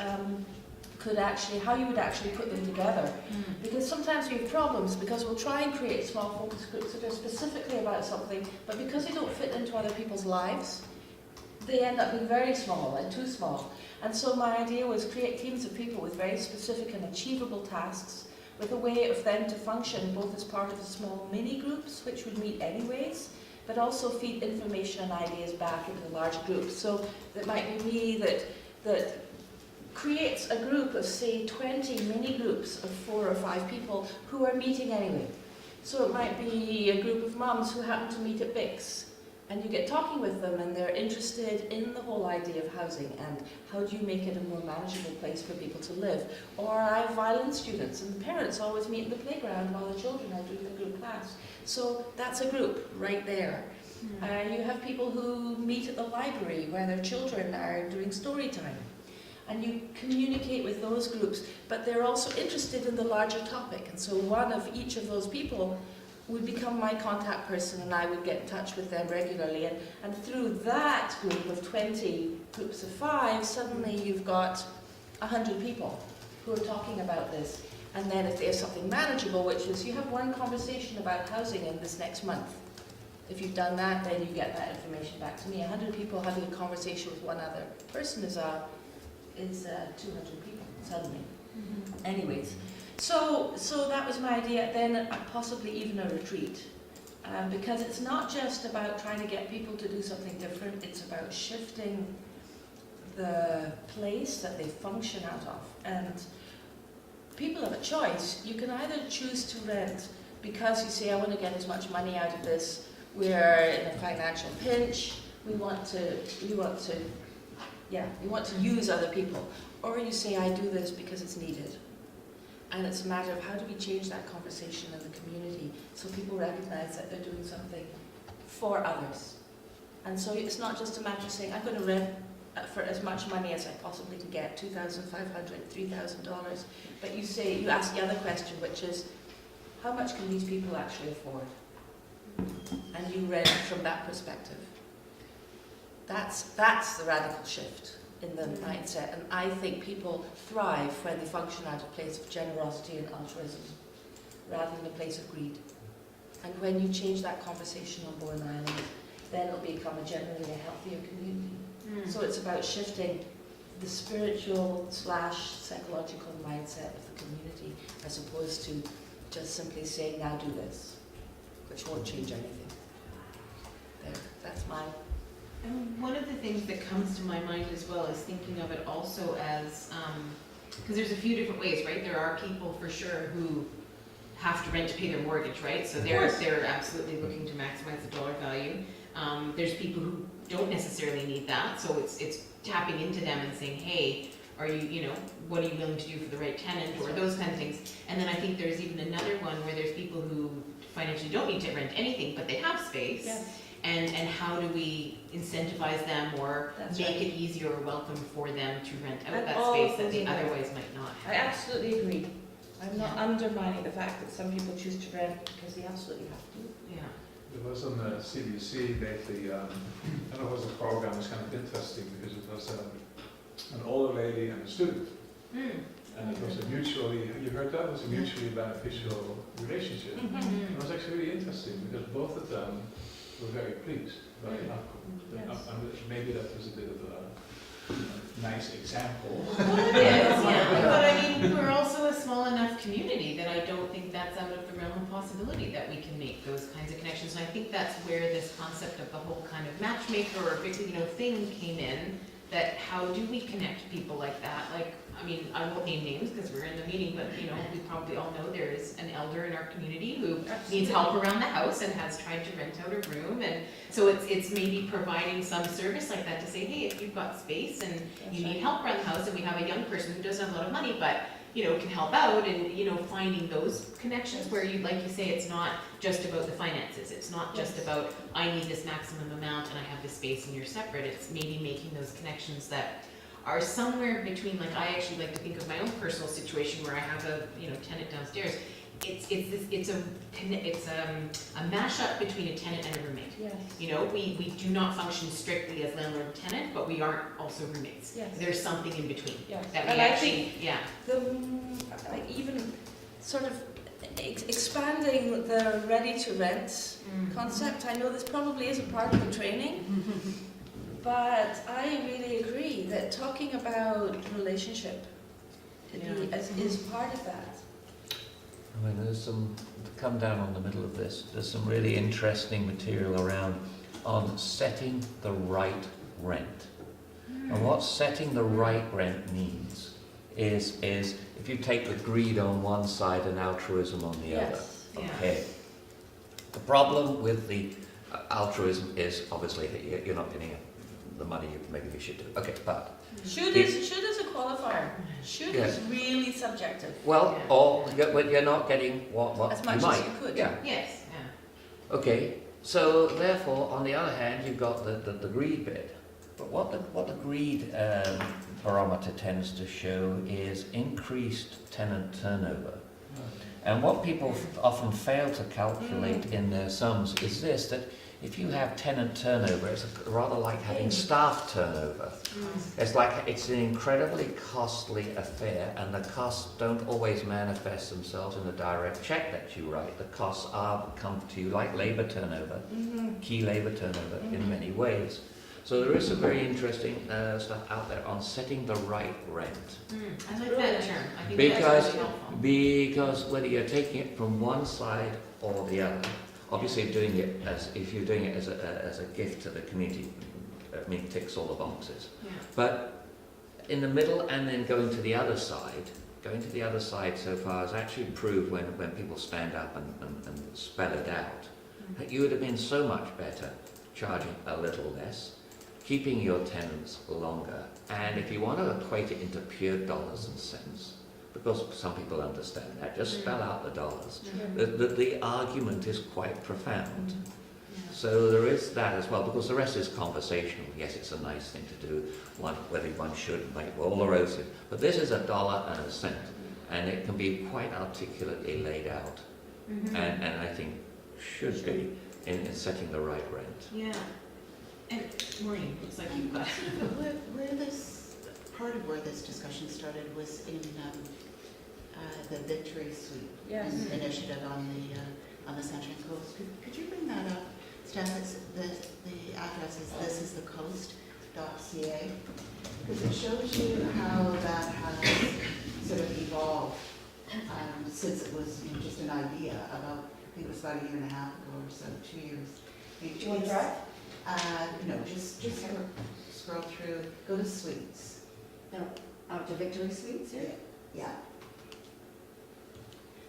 could actually, how you would actually put them together. Because sometimes we have problems, because we'll try and create small focus groups that are specifically about something, but because they don't fit into other people's lives, they end up being very small and too small. And so my idea was create teams of people with very specific and achievable tasks, with a way of them to function both as part of the small mini groups, which would meet anyways, but also feed information and ideas back into the large groups. So that might be me that creates a group of, say, 20 mini groups of 4 or 5 people who are meeting anyway. So it might be a group of mums who happen to meet at BICS, and you get talking with them and they're interested in the whole idea of housing and how do you make it a more manageable place for people to live. Or I have violin students and the parents always meet in the playground while the children are doing the group class. So that's a group right there. You have people who meet at the library where their children are doing story time. And you communicate with those groups, but they're also interested in the larger topic. And so one of each of those people would become my contact person, and I would get in touch with them regularly. And through that group of 20 groups of 5, suddenly you've got 100 people who are talking about this. And then if there's something manageable, which is you have one conversation about housing in this next month. If you've done that, then you get that information back to me. 100 people having a conversation with one other person is 200 people suddenly. Anyways, so that was my idea. Then possibly even a retreat, because it's not just about trying to get people to do something different. It's about shifting the place that they function out of. And people have a choice. You can either choose to rent because you say, I want to get as much money out of this. We're in a financial pinch. We want to use other people. Or you say, I do this because it's needed. And it's a matter of how do we change that conversation in the community so people recognize that they're doing something for others. And so it's not just a matter of saying, I'm going to rent for as much money as I possibly can get, $2,500, $3,000. But you ask the other question, which is, how much can these people actually afford? And you rent from that perspective. That's the radical shift in the mindset. And I think people thrive when they function out of a place of generosity and altruism, rather than a place of greed. And when you change that conversation on Bowen Island, then it'll become a generally a healthier community. So it's about shifting the spiritual / psychological mindset of the community, as opposed to just simply saying, now do this, which won't change anything. There, that's my... And one of the things that comes to my mind as well is thinking of it also as, because there's a few different ways, right? There are people for sure who have to rent to pay their mortgage, right? So they're absolutely looking to maximize the dollar value. There's people who don't necessarily need that, so it's tapping into them and saying, hey, are you, what are you willing to do for the right tenant, or those kind of things. And then I think there's even another one where there's people who financially don't need to rent anything, but they have space. Yes. And how do we incentivize them or make it easier or welcome for them to rent out that space that they otherwise might not have? I absolutely agree. I'm not undermining the fact that some people choose to rent because they absolutely have to. Yeah. There was on the CBC lately, and it was a program, it was kind of interesting because it was an older lady and a student. And it was a mutually, you heard that? It was a mutually beneficial relationship. It was actually really interesting because both of them were very pleased by the outcome. Maybe that was a bit of a nice example. Well, it is, yeah. But I mean, we're also a small enough community that I don't think that's out of the realm of possibility that we can make those kinds of connections. And I think that's where this concept of the whole kind of matchmaker or thing came in. That how do we connect people like that? Like, I mean, I won't name names because we're in the meeting, but we probably all know there is an elder in our community who needs help around the house and has tried to rent out a room. And so it's maybe providing some service like that to say, hey, if you've got space and you need help around the house, and we have a young person who doesn't have a lot of money, but can help out, and finding those connections where like you say, it's not just about the finances. It's not just about I need this maximum amount and I have this space and you're separate. It's maybe making those connections that are somewhere between. Like I actually like to think of my own personal situation where I have a tenant downstairs. It's a mashup between a tenant and a roommate. Yes. We do not function strictly as landlord and tenant, but we aren't also roommates. Yes. There's something in between. Yes. That we And actually, even sort of expanding the ready-to-rent concept. I know this probably isn't part of the training, but I really agree that talking about relationship is part of that. I mean, there's some, to come down on the middle of this, there's some really interesting material around on setting the right rent. And what setting the right rent means is if you take the greed on one side and altruism on the other. Okay. The problem with the altruism is obviously that you're not getting the money maybe you should do. Okay, but Should is a qualifier. Should is really subjective. well, or you're not getting what As much you might. as you could. Yeah. Yes. Yeah. Okay. So therefore, on the other hand, you've got the greed bit. But what the greed barometer tends to show is increased tenant turnover. And what people often fail to calculate in their sums is this, that if you have tenant turnover, it's rather like having staff turnover. It's an incredibly costly affair, and the costs don't always manifest themselves in the direct check that you write. The costs come to you like labour turnover, key labour turnover in many ways. So there is some very interesting stuff out there on setting the right rent. I like that term. I think that's really helpful. Because whether you're taking it from one side or the other, obviously if you're doing it as a gift to the community, I mean, it ticks all the boxes. Yeah. But in the middle and then going to the other side so far has actually proved when people stand up and spell it out, that you would have been so much better charging a little less, keeping your tenants longer, and if you want to equate it into pure dollars and cents, because some people understand that, just spell out the dollars. The argument is quite profound. So there is that as well, because the rest is conversational. Yes, it's a nice thing to do, whether one should make all the roses, but this is $1.01, and it can be quite articulately laid out, and I think should be in setting the right rent. Yeah. And Maureen, looks like you've got. Part of where this discussion started was in the Victory Suite initiative on the Central Coast. Could you bring that up? Staff, the address is thisisthecoast.ca, because it shows you how that has sort of evolved since it was just an idea about, I think it was about a year and a half ago or so, 2 years. Do you want to try? No, just scroll through, go to Suites. No, out to Victory Suites here? Yeah.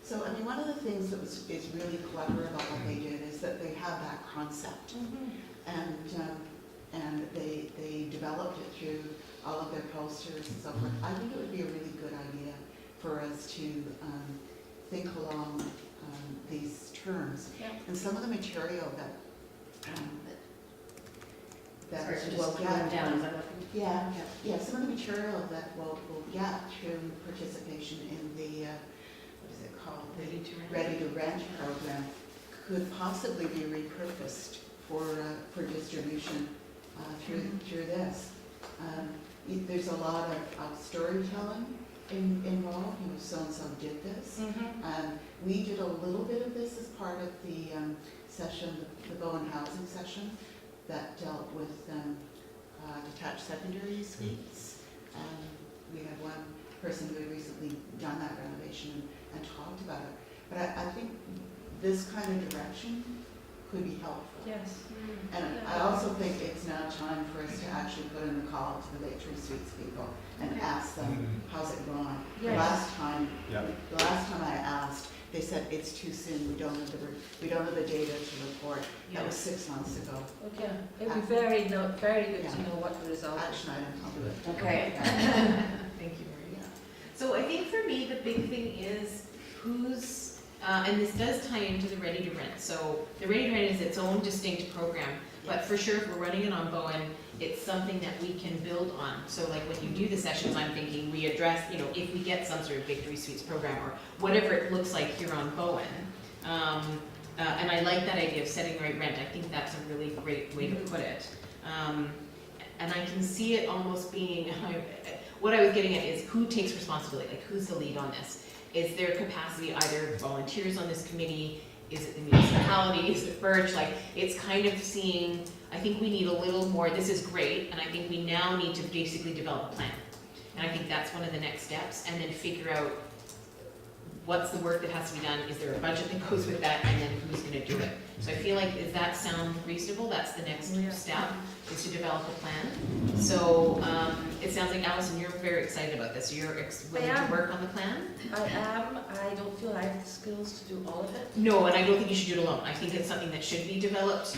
So, I mean, one of the things that is really clever about what they did is that they have that concept. And they developed it through all of their posters and so forth. I think it would be a really good idea for us to think along these terms. And some of the material Sorry, just going down, is that what? Yeah, some of the material that we'll get through participation in the, what is it called? Ready to Rent program could possibly be repurposed for distribution through this. There's a lot of storytelling involved, so-and-so did this. We did a little bit of this as part of the session, the Bowen Housing session, that dealt with detached secondary suites. We had one person who had recently done that renovation and talked about it. But I think this kind of direction could be helpful. Yes. And I also think it's now time for us to actually put in the call to the Victory Suites people and ask them, how's it going? Yes. The last time I asked, they said it's too soon. We don't have the data to report. That was 6 months ago. Okay. It'd be very good to know what the result is. Action item, I'll do it. Okay. Thank you, Maria. So I think for me, the big thing is who's, and this does tie into the Ready to Rent. So the Ready to Rent is its own distinct program, but for sure, if we're running it on Bowen, it's something that we can build on. So like when you do the sessions, I'm thinking we address, if we get some sort of Victory Suites program or whatever it looks like here on Bowen. And I like that idea of setting the right rent. I think that's a really great way to put it. And I can see it almost being, what I was getting at is who takes responsibility, like who's the lead on this? Is there capacity, either volunteers on this committee, is it the municipality, is it Birch? Like, it's kind of seeing, I think we need a little more, this is great, and I think we now need to basically develop a plan. And I think that's one of the next steps, and then figure out what's the work that has to be done, is there a budget that goes with that, and then who's gonna do it? So I feel like, does that sound reasonable? That's the next step, is to develop a plan. So it sounds like, Allison, you're very excited about this. You're willing to work on the plan? I am. I don't feel I have the skills to do all of it. No, and I don't think you should do it alone. I think it's something that should be developed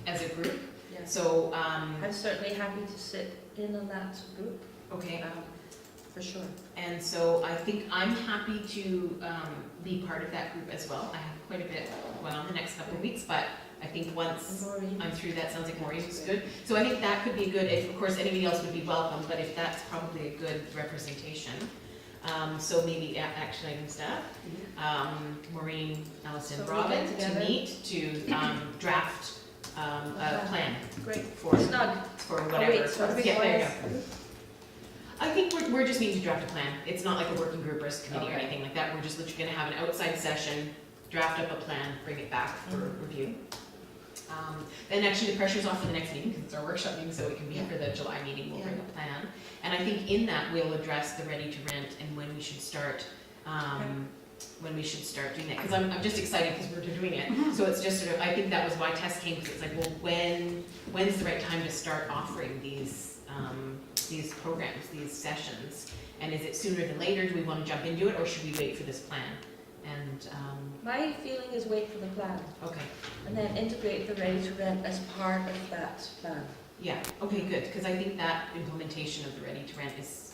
as a group. Yes. So, I'm certainly happy to sit in on that group, okay. for sure. And so I think I'm happy to be part of that group as well. I have quite a bit going on the next couple of weeks, but I think once I'm through that, sounds like Maureen was good. So I think that could be good. If, of course, anybody else would be welcome, but if that's probably a good representation. So maybe action item staff, Maureen, Allison, So we Robyn get to together. meet to draft a plan Great. for Snug. whatever. wait, so Yeah, big there you ones. go. I think we're just needing to draft a plan. It's not like a working group or a committee or Okay. anything like that. We're just literally gonna have an outside session, draft up a plan, bring it back for review. Then actually the pressure's off for the next meeting, because it's our workshop meeting, so it can be for the July meeting, we'll bring a plan. And I think in that, we'll address the ready to rent and when we should start, doing that. Because I'm just excited because we're doing it. So it's just sort of, I think that was why Tess came, because it's like, well, when's the right time to start offering these programs, these sessions? And is it sooner than later? Do we want to jump into it, or should we wait for this plan? And, My feeling is wait for the plan okay. and then integrate the ready to rent as part of that plan. Yeah, okay, good, because I think that implementation of the ready to rent is,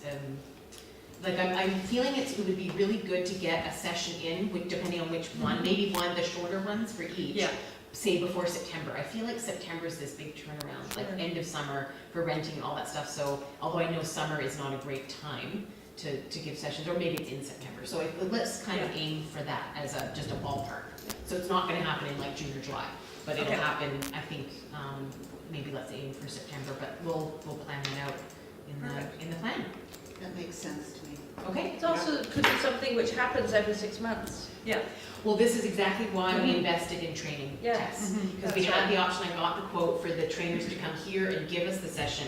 like, I'm feeling it would be really good to get a session in, depending on which one, maybe one of the shorter ones for each. Yeah. Say before September. I feel like September is this big turnaround, like Sure. end of summer for renting and all that stuff. So although I know summer is not a great time to give sessions, or maybe it's in September. So let's kind of aim for that as just a ballpark. So it's not gonna happen in like June or July, but it'll Okay. happen, I think, maybe let's aim for September, but we'll plan that out in the plan. That makes sense to me. Okay? It also could be something which happens every 6 months. Yeah. Well, this is exactly why we invested in training Yeah. tests. Mhm. Because we That's had right. the option, I got the quote for the trainers to come here and give us the session,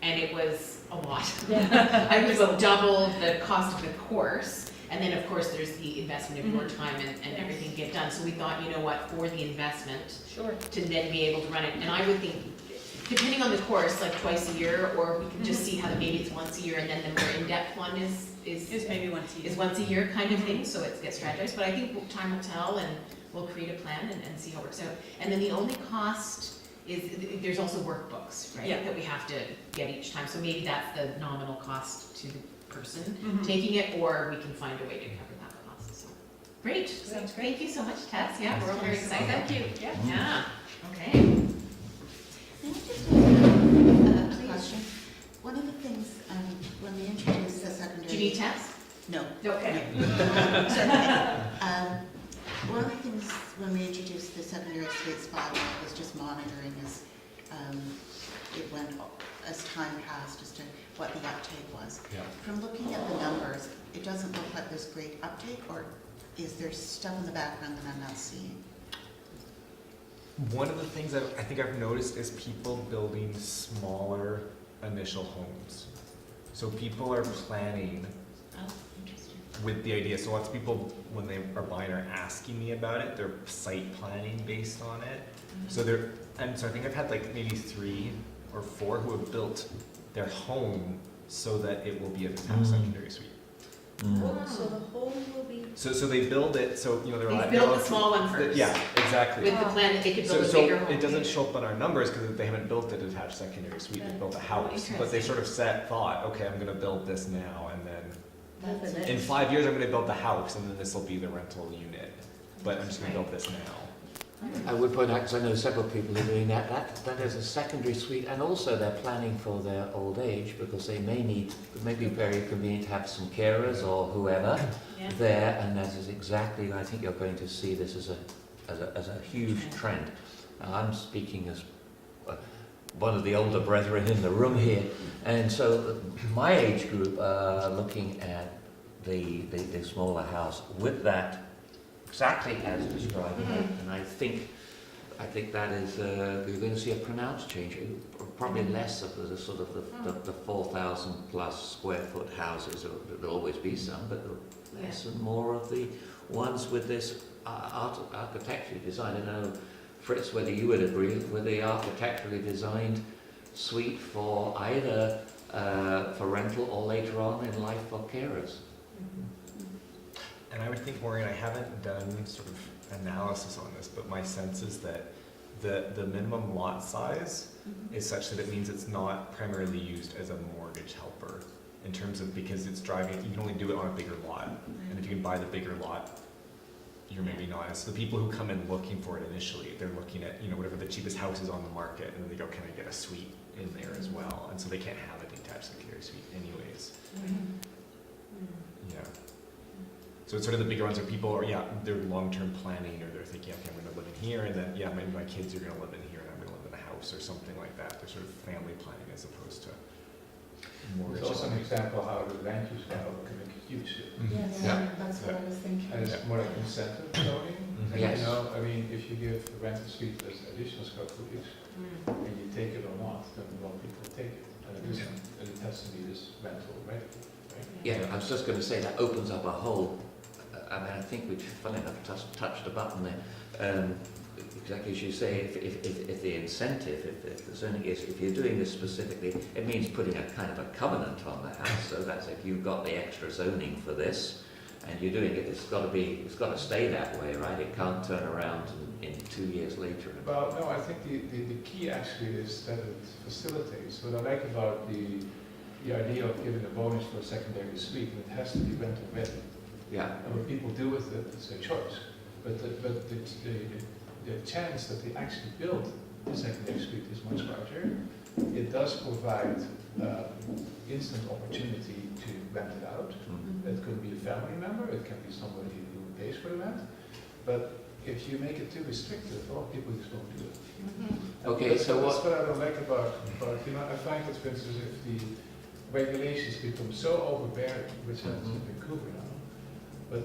and it was a lot. Yeah. I was about double the cost of the course, and then of course there's the investment of your time and everything to get done. So we thought, you know what, for the investment, Sure. to then be able to run it, and I would think, depending on the course, like twice a year, or we can just see how maybe it's once a year, and then the more in-depth one is It's maybe once a year. is once a year kind of thing, so it gets strategized, but I think time will tell, and we'll create a plan and see how it works out. And then the only cost is, there's also workbooks, right, Yeah. that we have to get each time, so maybe that's the nominal cost to the person Mhm. taking it, or we can find a way to cover that cost, so. Great, Sounds great. thank you so much, Tess, yeah, we're all very excited. Thank you. Yeah. Yeah, okay. May I just ask a question? One of the things, when we introduced the secondary. Do you need Tess? No. Okay. It's okay. One of the things when we introduced the secondary suites bylaw was just monitoring as it went, as time passed, as to what the uptake was. Yeah. From looking at the numbers, it doesn't look like there's great uptake, or is there stuff in the background that I'm not seeing? One of the things that I think I've noticed is people building smaller initial homes. So people are planning Oh, interesting. with the idea. So lots of people, when they are buying, are asking me about it. They're site planning based on it. So I think I've had like maybe 3 or 4 who have built their home so that it will be a detached secondary suite. Oh, so the home will be. So they build it, so they're They allowed. built the small one first. Yeah, exactly. With the plan that they could build a So bigger home. it doesn't show up on our numbers because they haven't built a detached secondary suite, they built a house. But they sort of thought, okay, I'm gonna build this now, and then in 5 years, I'm gonna build the house, and then this will be the rental unit. But I'm just gonna build this now. I would point out, because I know several people are doing that is a secondary suite, and also they're planning for their old age, because they may be very convenient to have some carers or whoever Yeah. there, and that is exactly, I think you're going to see this as a huge trend. Now, I'm speaking as one of the older brethren in the room here, and so my age group are looking at the smaller house with that exactly as described, and I think that is you're going to see a pronounced change. Probably less of the sort of the 4,000 plus square foot houses. There'll always be some, but less and more of the ones with this architecturally designed. I know, Fritz, whether you would agree with the architecturally designed suite for either for rental or later on in life for carers. And I would think, Maureen, I haven't done sort of analysis on this, but my sense is that the minimum lot size is such that it means it's not primarily used as a mortgage helper in terms of, because it's driving, you can only do it on a bigger lot. And if you can buy the bigger lot, you're maybe not as, the people who come in looking for it initially, they're looking at, whatever the cheapest house is on the market, and then they go, can I get a suite in there as well? And so they can't have a detached secondary suite anyways. So it's sort of the bigger ones where people are, they're long-term planning, or they're thinking, okay, I'm gonna live in here, and then, maybe my kids are gonna live in here, and I'm gonna live in a house, or something like that. They're sort of family planning as opposed to mortgage. It's also an example how the land use bylaw can make a huge difference. Yes, Yeah. that's what I was thinking. And it's more like incentive zoning. And Yes. you know, I mean, if you give a rental suite as additional square footage, and you take it or not, then a lot of people take it. And it has to be this rental ready, right? Yeah, I was just going to say that opens up a whole. I mean, I think we've, funny enough, touched a button there. Exactly as you say, if the incentive, if the zoning is, if you're doing this specifically, it means putting a kind of a covenant on the house. So that's if you've got the extra zoning for this, and you're doing it, it's got to stay that way, right? It can't turn around in 2 years later. Well, no, I think the key actually is that it facilitates. What I like about the idea of giving a bonus for a secondary suite, it has to be rental ready. Yeah. And what people do with it, it's their choice. But the chance that they actually build the secondary suite is much larger. It does provide instant opportunity to rent it out. It could be a family member, it can be somebody who pays for the rent. But if you make it too restrictive, a lot of people just won't do it. Okay, That's so what I don't like about, you know, I find that, for instance, if the regulations become so overbearing, which happens in Vancouver now, but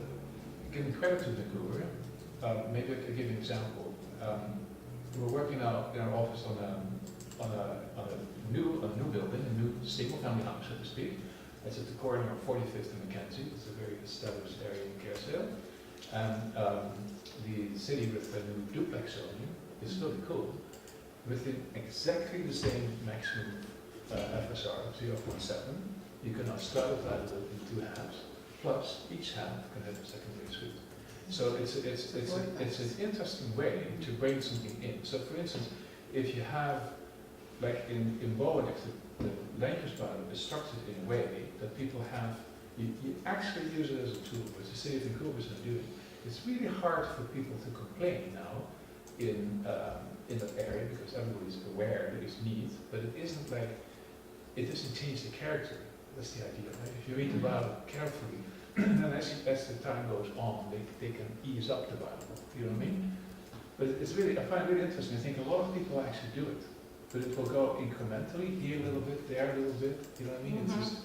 giving credit to Vancouver, maybe I could give you an example. We're working now in our office on a new building, a new single-family house, so to speak. It's at the corner of 45th and Mackenzie. It's a very established area in Kerrisdale. And the city with the new duplex zoning is really cool. Within exactly the same maximum FSR, 0.7, you can now subdivide it in 2 halves, plus each half can have a secondary suite. So it's an interesting way to bring something in. So for instance, if you have, like in Bowen, the land use bylaw is structured in a way that people have, you actually use it as a tool, which the city of Vancouver is not doing. It's really hard for people to complain now in that area because everybody's aware there is need, but it isn't like, it doesn't change the character. That's the idea, right? If you read the bylaw carefully, then as the time goes on, they can ease up the bylaw, you know what I mean? But it's really, I find it really interesting. I think a lot of people actually do it, but it will go incrementally, here a little bit, there a little bit, you know what I mean? It's just,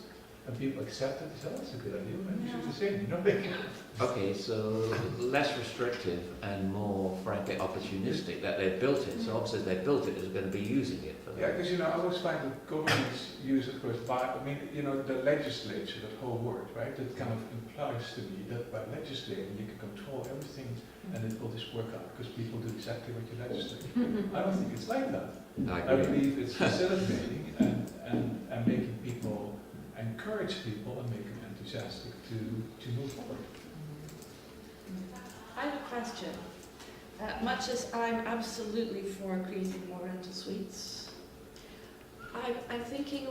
and people accept it, they say, oh, that's a good idea, maybe we should do the same, you know? Okay, so less restrictive and more, frankly, opportunistic that they've built it. So obviously they've built it, is going to be using it for Yeah, because, you know, I always find that governments use, of course, I mean, you know, the legislature, that whole word, right? That kind of implies to me that by legislating, you can control everything and it will just work out because people do exactly what you legislate. I don't think it's like that. I believe it's facilitating and making people, encourage people and make them enthusiastic to move forward. I have a question. Much as I'm absolutely for creating more rental suites, I'm thinking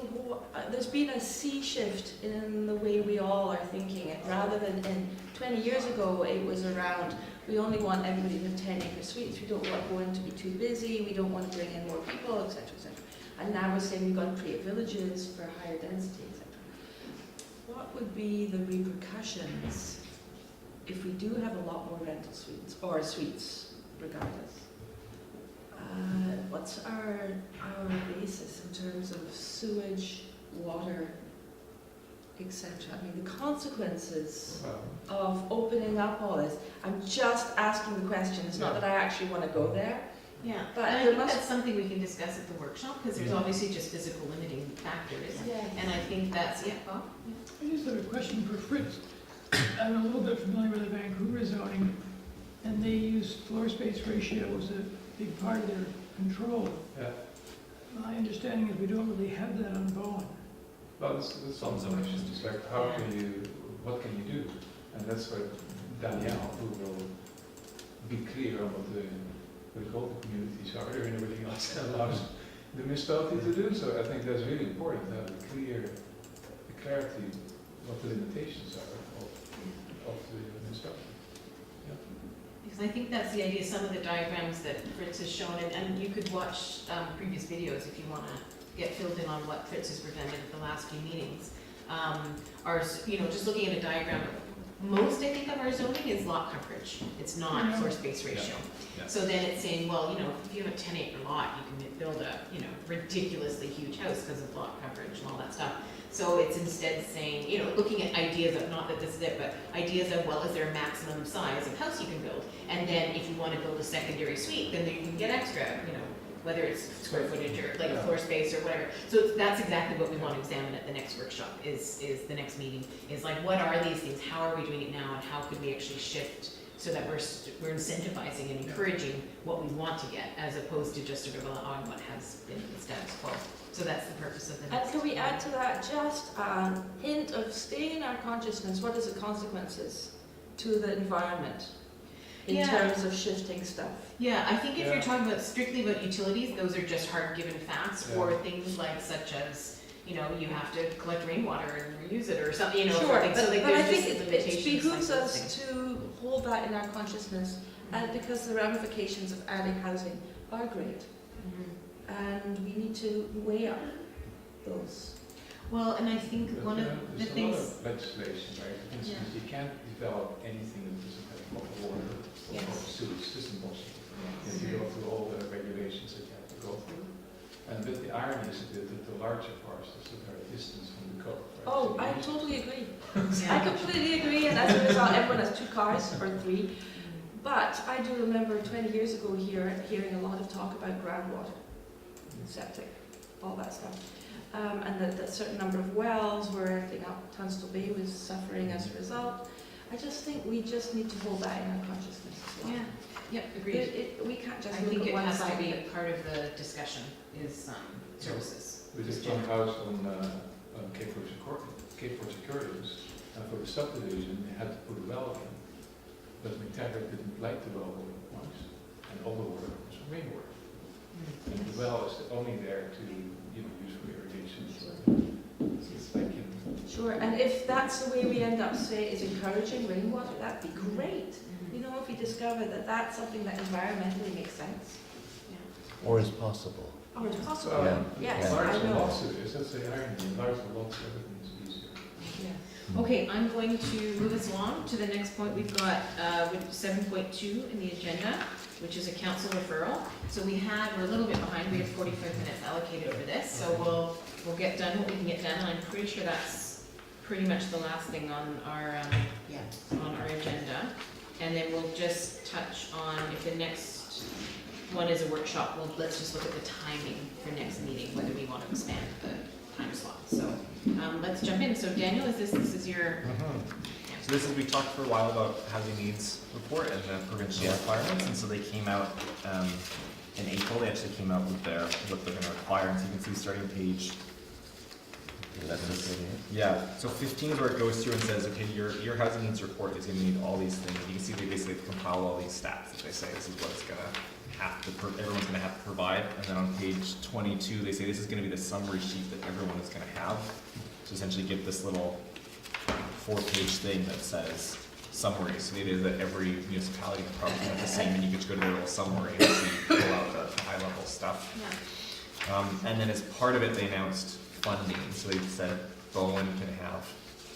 there's been a sea shift in the way we all are thinking it. Rather than 20 years ago, it was around, we only want everybody to have 10-acre suites, we don't want one to be too busy, we don't want to bring in more people, etc., etc. And now we're saying we've got to create villages for higher density, etc. What would be the repercussions if we do have a lot more rental suites, or suites, regardless? What's our basis in terms of sewage, water, etc.? I mean, the consequences of opening up all this. I'm just asking the question. It's not that I actually want to go there. Yeah, But and I there think must- that's something we can discuss at the workshop, because there's obviously just physical limiting factors. And I think that's, yeah, Bob? I just have a question for Fritz. I'm a little bit familiar with the Vancouver zoning, and they use floor space ratio as a big part of their control. Yeah. My understanding is we don't really have that on Bowen. Well, that's some questions. It's like, what can you do? And that's where Danielle, who will be clear on what the communities are and everything else that allows the municipality to do. So I think that's really important to have the clarity what the limitations are of the municipality. Yeah. Because I think that's the idea, some of the diagrams that Fritz has shown, and you could watch previous videos if you want to get filled in on what Fritz has presented at the last few meetings, are, you know, just looking at a diagram of most, I think, of our zoning is lot coverage. It's not Yeah. floor space ratio. Yeah. So then it's saying, well, you know, if you have a 10-acre lot, you can build a, you know, ridiculously huge house because of lot coverage and all that stuff. So it's instead saying, you know, looking at ideas of, not that this is it, but ideas of, well, is there a maximum size of house you can build? And then if you want to build a secondary suite, then you can get extra, you know, whether it's square footage or like a floor space or whatever. So that's exactly what we want to examine at the next workshop, is the next meeting, is like, what are these things? How are we doing it now, and how could we actually shift so that we're incentivizing and encouraging what we want to get, as opposed to just sort of allowing what has been the status quo. So that's the purpose of the And next. can we add to that just a hint of stay in our consciousness? What is the consequences to the environment in Yeah. terms of shifting stuff? Yeah, I think if you're Yeah. talking about strictly about utilities, those are just hard given facts, Yeah. or things like such as, you know, you have to collect rainwater and reuse it or something, you know, Sure, for things. So like but I there's think just it limitations like behooves those us things. to hold that in our consciousness, because the ramifications of adding housing are great, Mhm. and we need to weigh up those. Well, and I think But, one of the there's a lot things, of legislation, right? For instance, you can't develop anything that doesn't have proper water or Yes. proper sewage. It's just impossible. You have to go through all the regulations that you have to go through. And but the irony is that the larger parcels that are distance from the code. Right? Oh, So I you- totally agree. I yeah. completely agree, and as a result, everyone has 2 cars or 3. But I do remember 20 years ago hearing a lot of talk about groundwater, septic, all that stuff. And that a certain number of wells were acting up, Tunstall Bay was suffering as a result. I just think we just need to hold that in our consciousness as well. Yeah, yep, agreed. We can't just I look think at it one has to side of be it. a part of the discussion, is services. We just one house on Cape for Securities, and for the subdivision, they had to put a well in. But McTaggart didn't like the well once, and all the water was from rainwater. And the well is only there to, you know, use for irrigation. So it's like, you know, Sure, and if that's the way we end up, say, is encouraging rainwater, that'd be great. You know, if we discover that that's something that environmentally makes sense, Or is possible. or it's possible. Yeah. Yes, Yeah. I larger know. lots it is, that's the irony, larger lots, everything is easier. Yeah. Okay, I'm going to move us along to the next point. We've got 7.2 in the agenda, which is a council referral. So we're a little bit behind, we have 45 minutes allocated for this, so we'll get done what we can get done, and I'm pretty sure that's pretty much the last thing on our agenda. And then we'll just touch on, if the next one is a workshop, let's just look at the timing for next meeting, whether we want to expand the time slot. So let's jump in. So Daniel, this is your, So this is, we talked for a while about housing needs report and the provincial requirements, and so they came out in April. They actually came out with what they're going to require, and so you can see starting page 11 is in it. Yeah, so 15 is where it goes through and says, okay, your housing needs report is going to need all these things. You can see they basically compile all these stats that they say this is what it's going to have to, everyone's going to have to provide. And then on page 22, they say this is going to be the summary sheet that everyone is going to have. So essentially give this little 4-page thing that says summary. So it is that every municipality is probably have the same, and you could go to their little summary and see, pull out the high level stuff. And then as part of it, they announced funding. So they said Bowen can have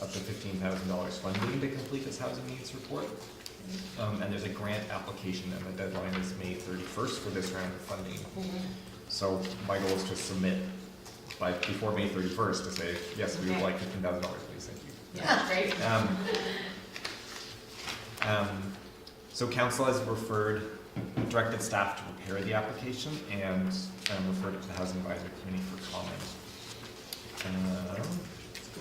up to $15,000 funding to complete this housing needs report. And there's a grant application, and the deadline is May 31st for this round of funding. So my goal is to submit before May 31st to say, yes, we would like $15,000, please, thank you. yeah, great. So council has directed staff to prepare the application and referred it to the Housing Advisory Committee for comment.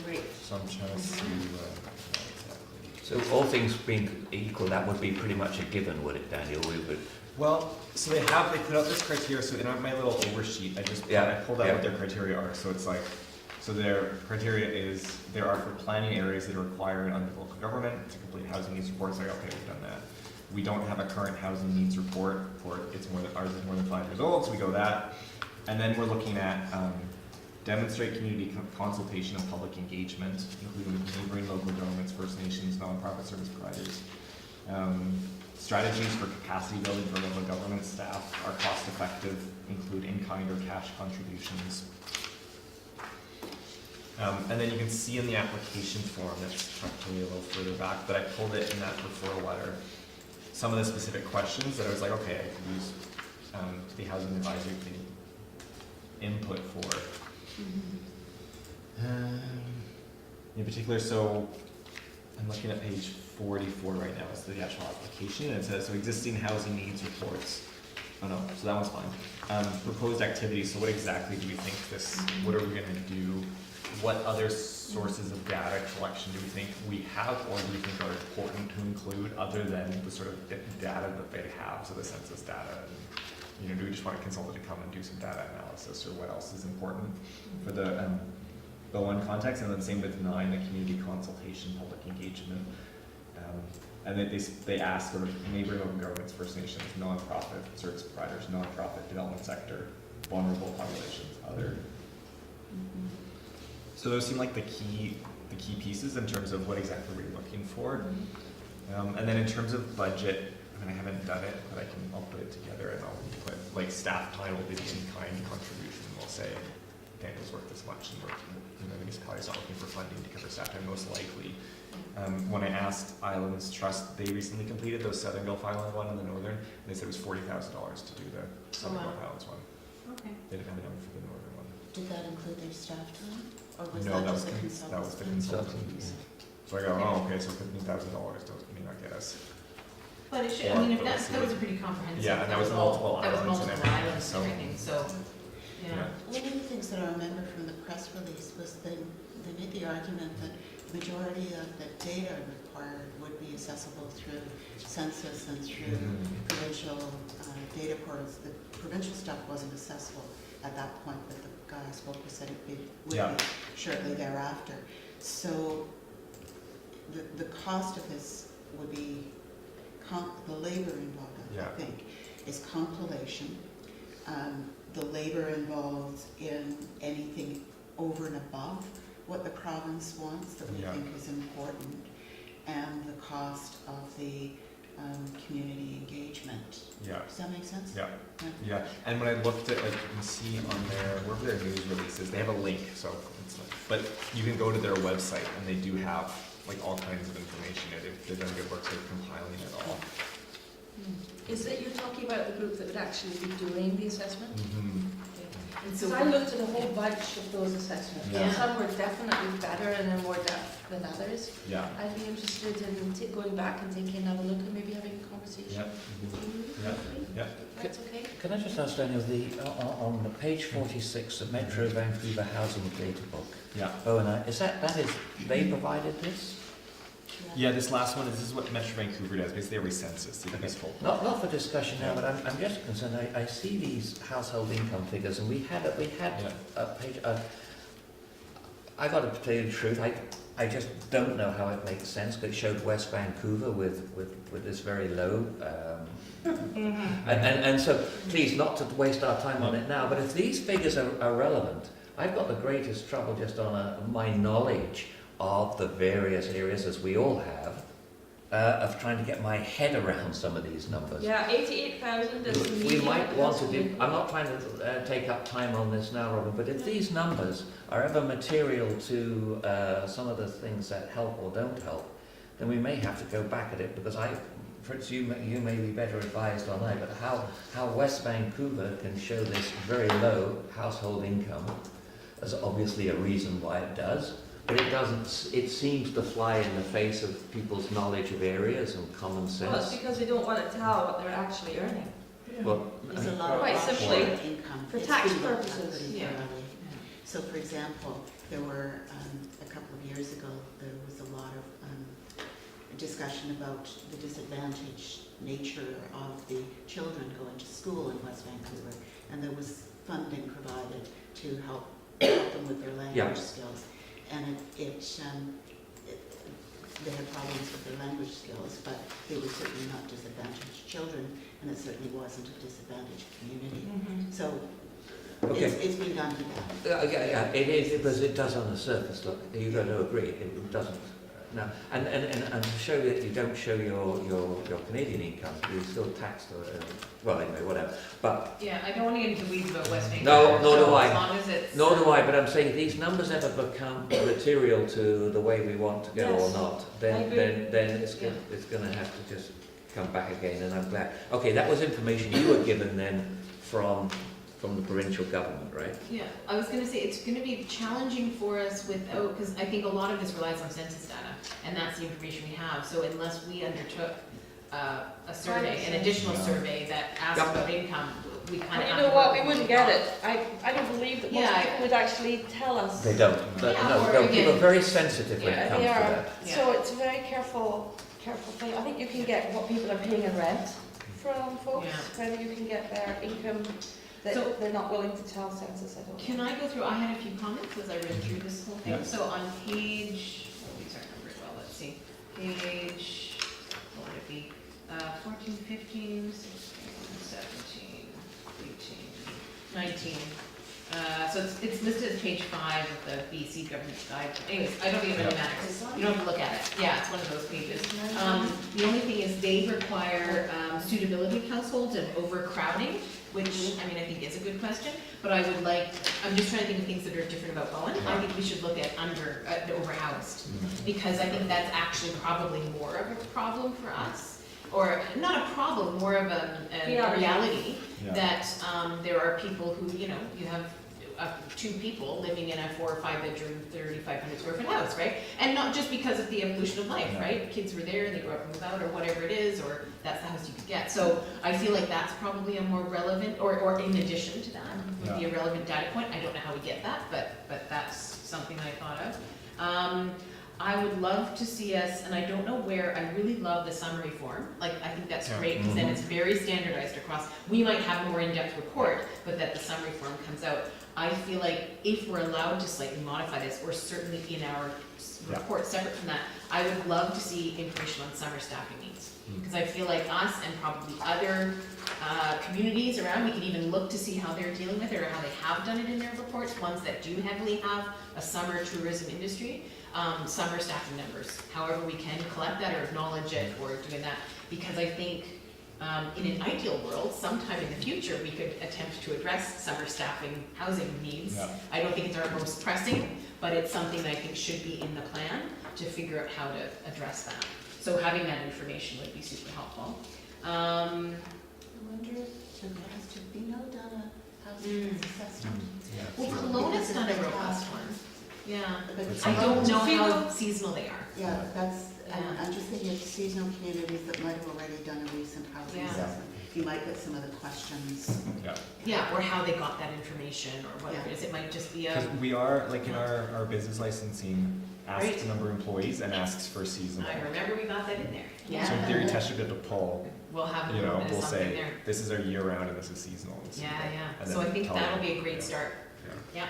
Great. So I'm trying to see exactly. So all things being equal, that would be pretty much a given, would it, Daniel? We would. Well, so they put out this criteria. So in my little oversheet, I pulled out what their criteria are. So it's like, so their criteria is there are for planning areas that are required under local government to complete housing needs reports. Like, okay, we've done that. We don't have a current housing needs report for ours is more than 5 years old, so we go that. And then we're looking at demonstrate community consultation and public engagement, including with neighboring local governments, First Nations, nonprofit service providers. Strategies for capacity building for local government staff are cost effective, include in-kind or cash contributions. And then you can see in the application form, that's tucked to me a little further back, but I pulled it in that referral letter, some of the specific questions that I was like, okay, I could use the Housing Advisory Committee input for. In particular, so I'm looking at page 44 right now, it's the actual application, and it says, so existing housing needs reports. Oh no, so that one's fine. Proposed activities, so what exactly do we think this, what are we gonna do? What other sources of data collection do we think we have, or do we think are important to include other than the sort of data that they have, so the census data? And, do we just want a consultant to come and do some data analysis, or what else is important for the one context? And then same with 9, the community consultation, public engagement. And then they ask sort of neighboring local governments, First Nations, nonprofit service providers, nonprofit development sector, vulnerable populations, other. So those seem like the key pieces in terms of what exactly we're looking for. And then in terms of budget, I haven't done it, but I'll put it together, and I'll put, like, staff time will be the in-kind contribution. We'll say Daniel's worth this much, and the municipality's not looking for funding to cover staff time, most likely. When I asked Islands Trust, they recently completed those Southern Gulf Island one and the Northern, and they said it was $40,000 to do the Southern Gulf Islands one. Okay. They didn't have a number for the Northern one. Did that include their staff time? Or was No, that that was just the the consultants? consultants. So I go, oh, okay, so $15,000 may not get us. But it should, I mean, if that was a pretty comprehensive. Yeah, and that was multiple That was islands and multiple everything, islands so- and everything, so, yeah. One of the things that I remember from the press release was they made the argument that the majority of the data required would be accessible through census and through provincial data portals. The provincial stuff wasn't accessible at that point, but the guy I spoke with said it would be shortly thereafter. So the cost of this would be, the labor involved, I think, is compilation. The labor involved in anything over and above what the province wants that we think is important, and the cost of the community engagement. Yeah. Does that make sense? Yeah. Yeah. And when I looked at, like, you can see on wherever their news releases, they have a link, so it's not, but you can go to their website and they do have, like, all kinds of information. They've done good work sort of compiling it all. Is that you're talking about the group that would actually be doing the assessment? So I looked at a whole bunch of those assessments. Yeah. Some were definitely better and in more depth than others. Yeah. I'd be interested in going back and taking another look and maybe having a conversation. Yeah. That's okay. Can I just ask Daniel, on the page 46, the Metro Vancouver Housing Data Book, Yeah. they provided this? Yeah, this last one, this is what Metro Vancouver does, basically every census, you can full. Not for discussion now, but I'm just concerned, I see these household income figures, and we had a page, I got to tell you the truth, I just don't know how it makes sense, because it showed West Vancouver with this very low, and so please not to waste our time on it now, but if these figures are relevant, I've got the greatest trouble just on my knowledge of the various areas, as we all have, of trying to get my head around some of these numbers. Yeah, 88,000 is the We median. might want to do, I'm not trying to take up time on this now, Robyn, but if these numbers are ever material to some of the things that help or don't help, then we may have to go back at it, because Fritz, you may be better advised on that, but how West Vancouver can show this very low household income, there's obviously a reason why it does. But it doesn't, it seems to fly in the face of people's knowledge of areas and common sense. Well, it's because they don't want to tell what they're actually earning. Well, There's a lot of Quite offshore simply, income. for It's tax been looked at purposes, pretty yeah. thoroughly. So, for example, there were, a couple of years ago, there was a lot of discussion about the disadvantaged nature of the children going to school in West Vancouver, and there was funding provided to help them with their language skills. And they had problems with their language skills, but they were certainly not disadvantaged children, and it certainly wasn't a disadvantaged community. So it's been done to that. yeah, it is, because it does on the surface look, you've got to agree, it doesn't, no. And show that you don't show your Canadian income, you're still taxed, well, anyway, whatever. But, Yeah, I don't want to get into the weeds about West Vancouver. No, nor so do I. As long as it's. nor do I, but I'm saying if these numbers ever become material to the way we want to go or Yes, not, I then agree. it's gonna have to just come back again, and I'm glad. Okay, that was information you were given then from the provincial government, right? Yeah, I was gonna say, it's gonna be challenging for us without, because I think a lot of this relies on census data, and that's the information we have, so unless we undertook a survey, an additional survey that asks Yep. about income, we kind And of you have know to what, work we with wouldn't what get we've it. I don't believe that most Yeah, people would actually tell us. They don't. But Yeah, no, or no, people again- are very sensitive when Yeah, it comes they to are. that. Yeah. So it's a very careful thing. I think you can get what people are paying in rent from folks, Yeah. whether you can get their income that So- they're not willing to tell census, I don't know. Can I go through, I had a few comments as I read through this whole thing, Yeah. so on page, these aren't numbered well, let's see, page, what would it be, 14, 15, 16, 17, 18, 19. So it's listed as page 5 of the BC government guide, anyways, I don't think it really matters, you don't have to look at it, yeah, it's one of those pages. The only thing is they require suitability of households and overcrowding, which, I mean, I think is a good question, but I would like, I'm just trying to think of things that are different about Bowen. I think we should look at overhoused, because I think that's actually probably more of a problem for us. Or, not a problem, more of a reality, Yeah. that there are people who, you know, you have 2 people living in a 4 or 5 bedroom, 3,500 square foot house, right? And not just because of the evolution of life, No. right? Kids were there, they grew up and moved out, or whatever it is, or that's the house you could get. So I feel like that's probably a more relevant, or in addition to that, would be a relevant data point. I don't know how we get that, but that's something I thought of. I would love to see us, and I don't know where, I really love the summary form. Like, I think that's Yeah. great, because then it's very standardized across. We might have a more in-depth report, but that the summary form comes out. I feel like if we're allowed to slightly modify this, or certainly in our Yeah. report separate from that, I would love to see information on summer staffing needs. Because I feel like us and probably other communities around, we can even look to see how they're dealing with it, or how they have done it in their reports, ones that do heavily have a summer tourism industry, summer staffing numbers. However we can collect that or acknowledge it or doing that, because I think in an ideal world, sometime in the future, we could attempt to address summer staffing housing needs. Yeah. I don't think it's our most pressing, but it's something that I think should be in the plan to figure out how to address that. So having that information would be super helpful. I wonder, has Trevino done a housing assessment? Well, Kelowna's done a robust one. Yeah. But I don't know how Trevino- seasonal they are. Yeah, but that's, Yeah. I'm just thinking of seasonal communities that might have already done a recent housing Yeah. assessment. You might get some of the questions. Yeah. Yeah, or how they got that information, or whatever it is. It might just be Because a, we are, like in our business licensing, asks Right. the number of employees and asks for seasonal. I remember we got that in there. So in Yeah. theory, Tesh should be able to pull, We'll have a you little know, bit we'll of something say, there. this is our year round and this is seasonal. Yeah, yeah. And So I then think tell that'll them. be a great Yeah. start. Yeah.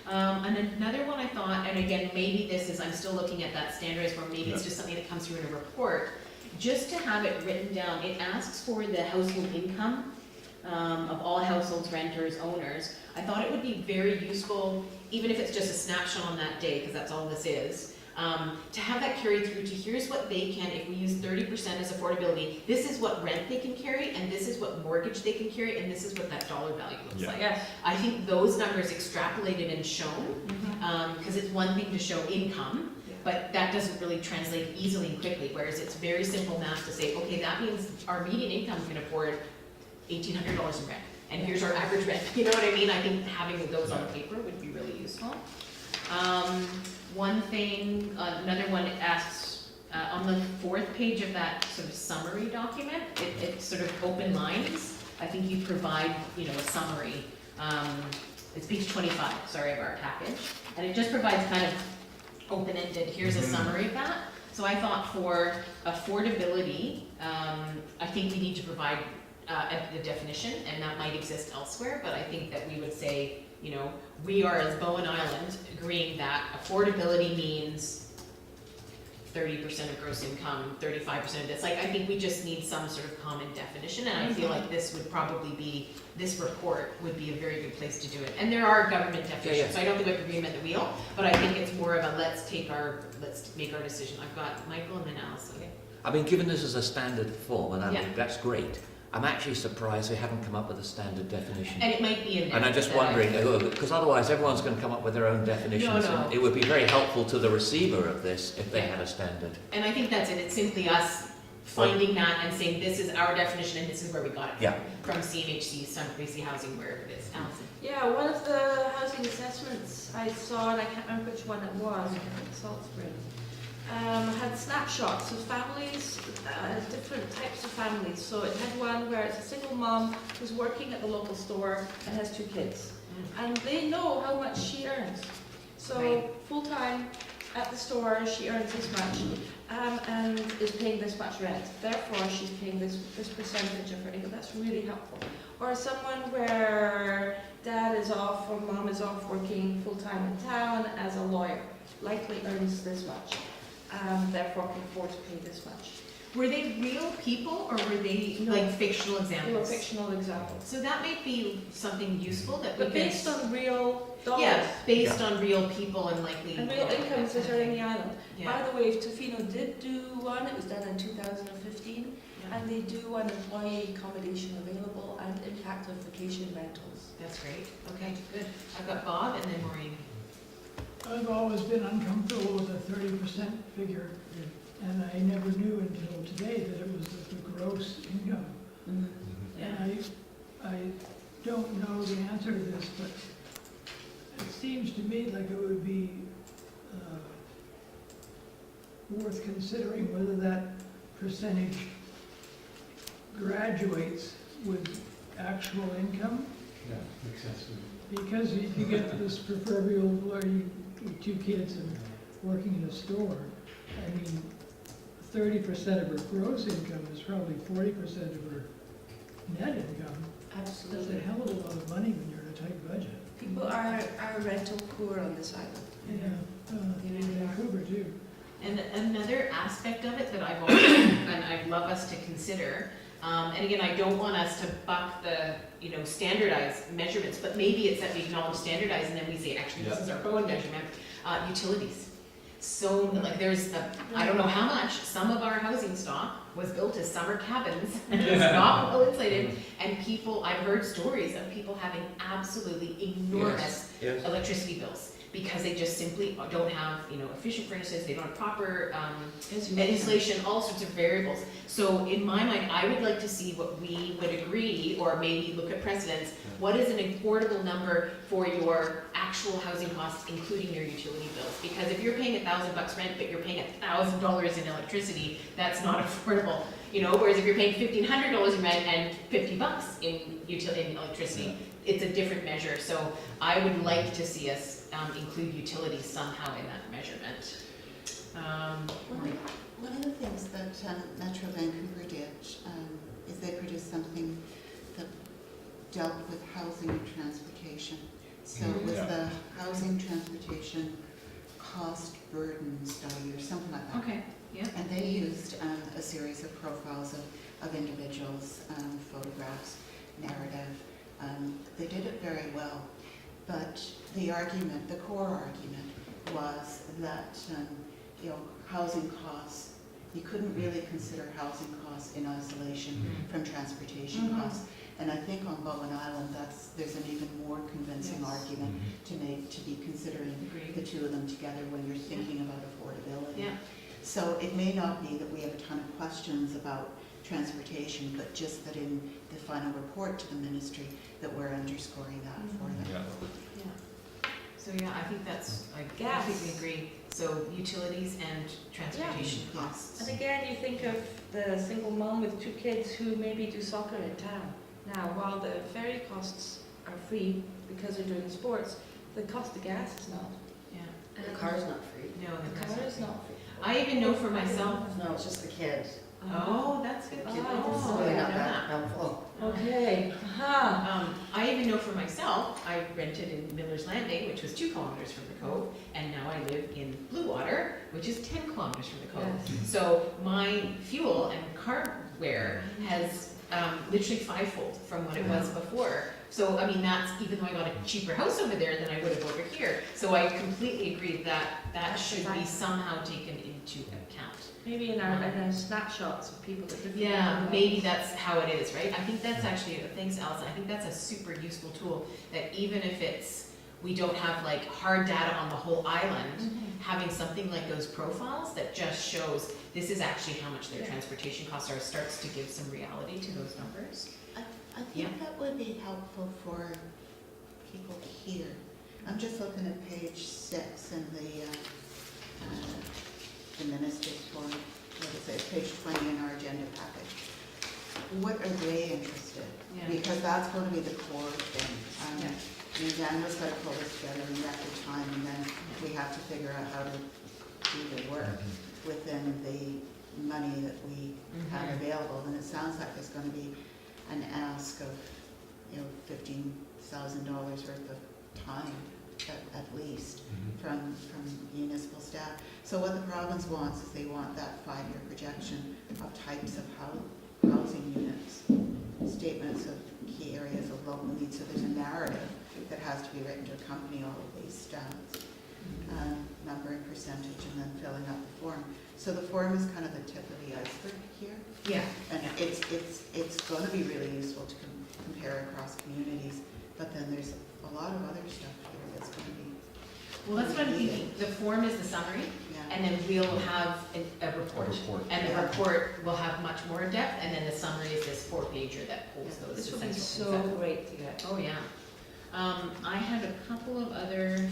And another one I thought, and again, maybe this is, I'm still looking at that standardized form, maybe it's Yeah. just something that comes through in a report, just to have it written down. It asks for the household income of all households, renters, owners. I thought it would be very useful, even if it's just a snapshot on that day, because that's all this is, to have that carried through to here's what they can, if we use 30% as affordability, this is what rent they can carry, and this is what mortgage they can carry, and this is what that dollar value looks Yeah. like. Yes. I think those numbers extrapolated and shown, because it's one thing to show income, but that doesn't really translate easily and quickly, whereas it's very simple math to say, okay, that means our median income can afford $1,800 in rent, and here's our average rent, you know what I mean? I think having those on paper would be really useful. One thing, another one asks, on the 4th page of that sort of summary document, it's sort of open lines. I think you provide, you know, a summary. It's page 25, sorry, of our package. And it just provides kind of open-ended, here's a summary of that. So I thought for affordability, I think we need to provide a definition, and that might exist elsewhere, but I think that we would say, you know, we are as Bowen Island agreeing that affordability means 30% of gross income, 35% of this. Like, I think we just need some sort of common definition, and I feel like this would probably be, this report would be a very good place to do it. And there are government definitions, so I don't think we have to reinvent the wheel, but I think it's more of a let's make our decision. I've got Michael and then Alice, okay? I mean, given this is a standard form, and Yeah. that's great, I'm actually surprised they haven't come up with a standard definition. And it might be in there. And I'm just wondering, because otherwise everyone's going to come up with their own definitions. No. And it would be very helpful to the receiver of this if they had a standard. And I think that's it. It's simply us finding that and saying this is our definition and this is where we got it Yeah. from CMHC, Sun-Tracy Housing, wherever it is. Allison. Yeah, one of the housing assessments I saw, and I can't remember which one it was, Salisbury, had snapshots of families, different types of families. So it had one where it's a single mom who's working at the local store and has 2 kids. And they know how much she earns. So Right. full-time at the store, she earns this much and is paying this much rent. Therefore, she's paying this percentage of her income. That's really helpful. Or someone where dad is off or mom is off working full-time in town as a lawyer, likely earns this much. Therefore can afford to pay this much. Were they real people or were they like fictional They were examples? fictional examples. So that might be something useful that we But could... based on real dollars. Yeah, based on real people and likely... And real incomes that are in the island. Yeah. By the way, Tofino did do one, it was done in 2015, Yeah. and they do an employee accommodation available and impact of vacation rentals. That's great. Okay, good. I've got Bob and then Maureen. I've always been uncomfortable with the 30% figure, and I never knew until today that it was the gross income. And I don't know the answer to this, but it seems to me like it would be worth considering whether that percentage graduates with actual income. Yeah, makes sense to me. Because if you get this proverbial, where you, with 2 kids and working in a store, I mean, 30% of her gross income is probably 40% of her net income. That's a hell of a lot of money when you're in a tight budget. People are rental poor on this island. Yeah, in Vancouver too. And another aspect of it that I've always, and I'd love us to consider, and again, I don't want us to buck the, standardized measurements, but maybe it's that we acknowledge standardized and then we say, actually, this is our own measurement, utilities. So, like, I don't know how much, some of our housing stock was built as summer cabins, and it's not well insulated, and I've heard stories of people having absolutely enormous Yes. electricity bills, because they just simply don't have, efficient furnaces, they don't have proper insulation, all sorts of variables. So in my mind, I would like to see what we would agree, or maybe look at precedents. What is an affordable number for your actual housing costs, including your utility bills? Because if you're paying $1,000 rent, but you're paying $1,000 in electricity, that's not affordable. Whereas if you're paying $1,500 in rent and $50 in electricity, it's a different measure. So I would like to see us include utilities somehow in that measurement. One of the things that Metro Vancouver did is they produced something that dealt with housing and transportation. So it was the housing transportation cost burden study or something like that. Okay, yeah. And they used a series of profiles of individuals, photographs, narrative. They did it very well. But the core argument was that, housing costs, you couldn't really consider housing costs in isolation from transportation costs. And I think on Bowen Island, there's an even more convincing argument to make, to be considering the two of them together when you're thinking about affordability. Yeah. So it may not be that we have a ton of questions about transportation, but just that in the final report to the ministry that we're underscoring that for them. Yeah. So yeah, I think I think we agree. So utilities and transportation costs. And again, you think of the single mom with 2 kids who maybe do soccer in town. Now, while the ferry costs are free because they're doing sports, the cost of gas is not. Yeah. The car's not free. No, The car is not free. I even know for myself. No, it's just the kid. Oh, that's good. It's Oh, really I not didn't know that helpful. Okay, aha. I even know for myself, I rented in Miller's Landing, which was 2 kilometers from the cove, and now I live in Blue Water, which is 10 kilometers from the cove. Yes. So my fuel and car wear has literally 5-fold from what it was before. So, I mean, that's, even though I got a cheaper house over there than I would have over here. So I completely agree that that should be somehow taken into account. Maybe in our snapshots of people that live. Yeah, maybe that's how it is, right? I think that's actually, thanks Alison, I think that's a super useful tool, that even if it's, we don't have like hard data on the whole island, having something like those profiles that just shows this is actually how much their transportation costs are, starts to give some reality to those numbers. I think that would be helpful for people here. I'm just looking at page 6 in the minister's report, what is it, page 20 in our agenda package. What are they interested? Yeah. Because that's going to be the core thing. And then we've got to pull this together in record time, and then we have to figure out how to do the work within the money that we have available. And it sounds like there's going to be an ask of, $15,000 worth of time at least from municipal staff. So what the province wants is they want that 5-year projection of types of housing units, statements of key areas of local needs. So there's a narrative that has to be written to accompany all of these stats, number and percentage, and then filling out the form. So the form is kind of the tip of the iceberg here. Yeah. And it's going to be really useful to compare across communities, but then there's a lot of other stuff here that's going to be. Well, that's what I'm thinking. The form is the summary, Yeah. and then we'll have a report. And the Yeah. report will have much more depth, and then the summary is this 4-pager that holds those This would be essential so things up. great to get. Oh, yeah. I had a couple of other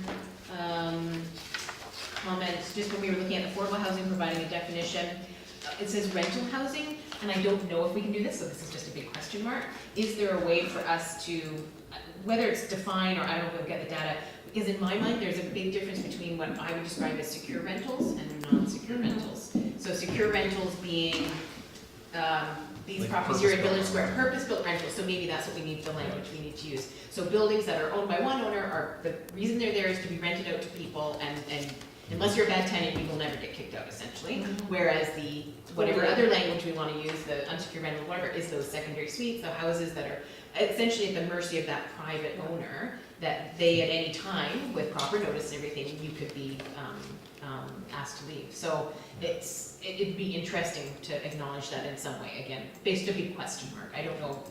comments, just when we were looking at affordable housing, providing a definition. It says rental housing, and I don't know if we can do this, so this is just a big question mark. Is there a way for us to, whether it's define, or I don't know if we'll get the data, because in my mind, there's a big difference between what I would describe as secure rentals and non-secure rentals. So secure rentals being, these Like properties here at Village purpose-built. Square, purpose-built rentals, so maybe that's what we need, the language we need to use. So buildings that are owned by one owner are, the reason they're there is to be rented out to people, and unless you're a bad tenant, you will never get kicked out, essentially. Whereas the, whatever other language we want to use, the unsecured rental, whatever, is those secondary suites, the houses that are essentially at the mercy of that private owner, that they at any time, with proper notice and everything, you could be asked to leave. So it'd be interesting to acknowledge that in some way, again, based on a big question mark. I don't know,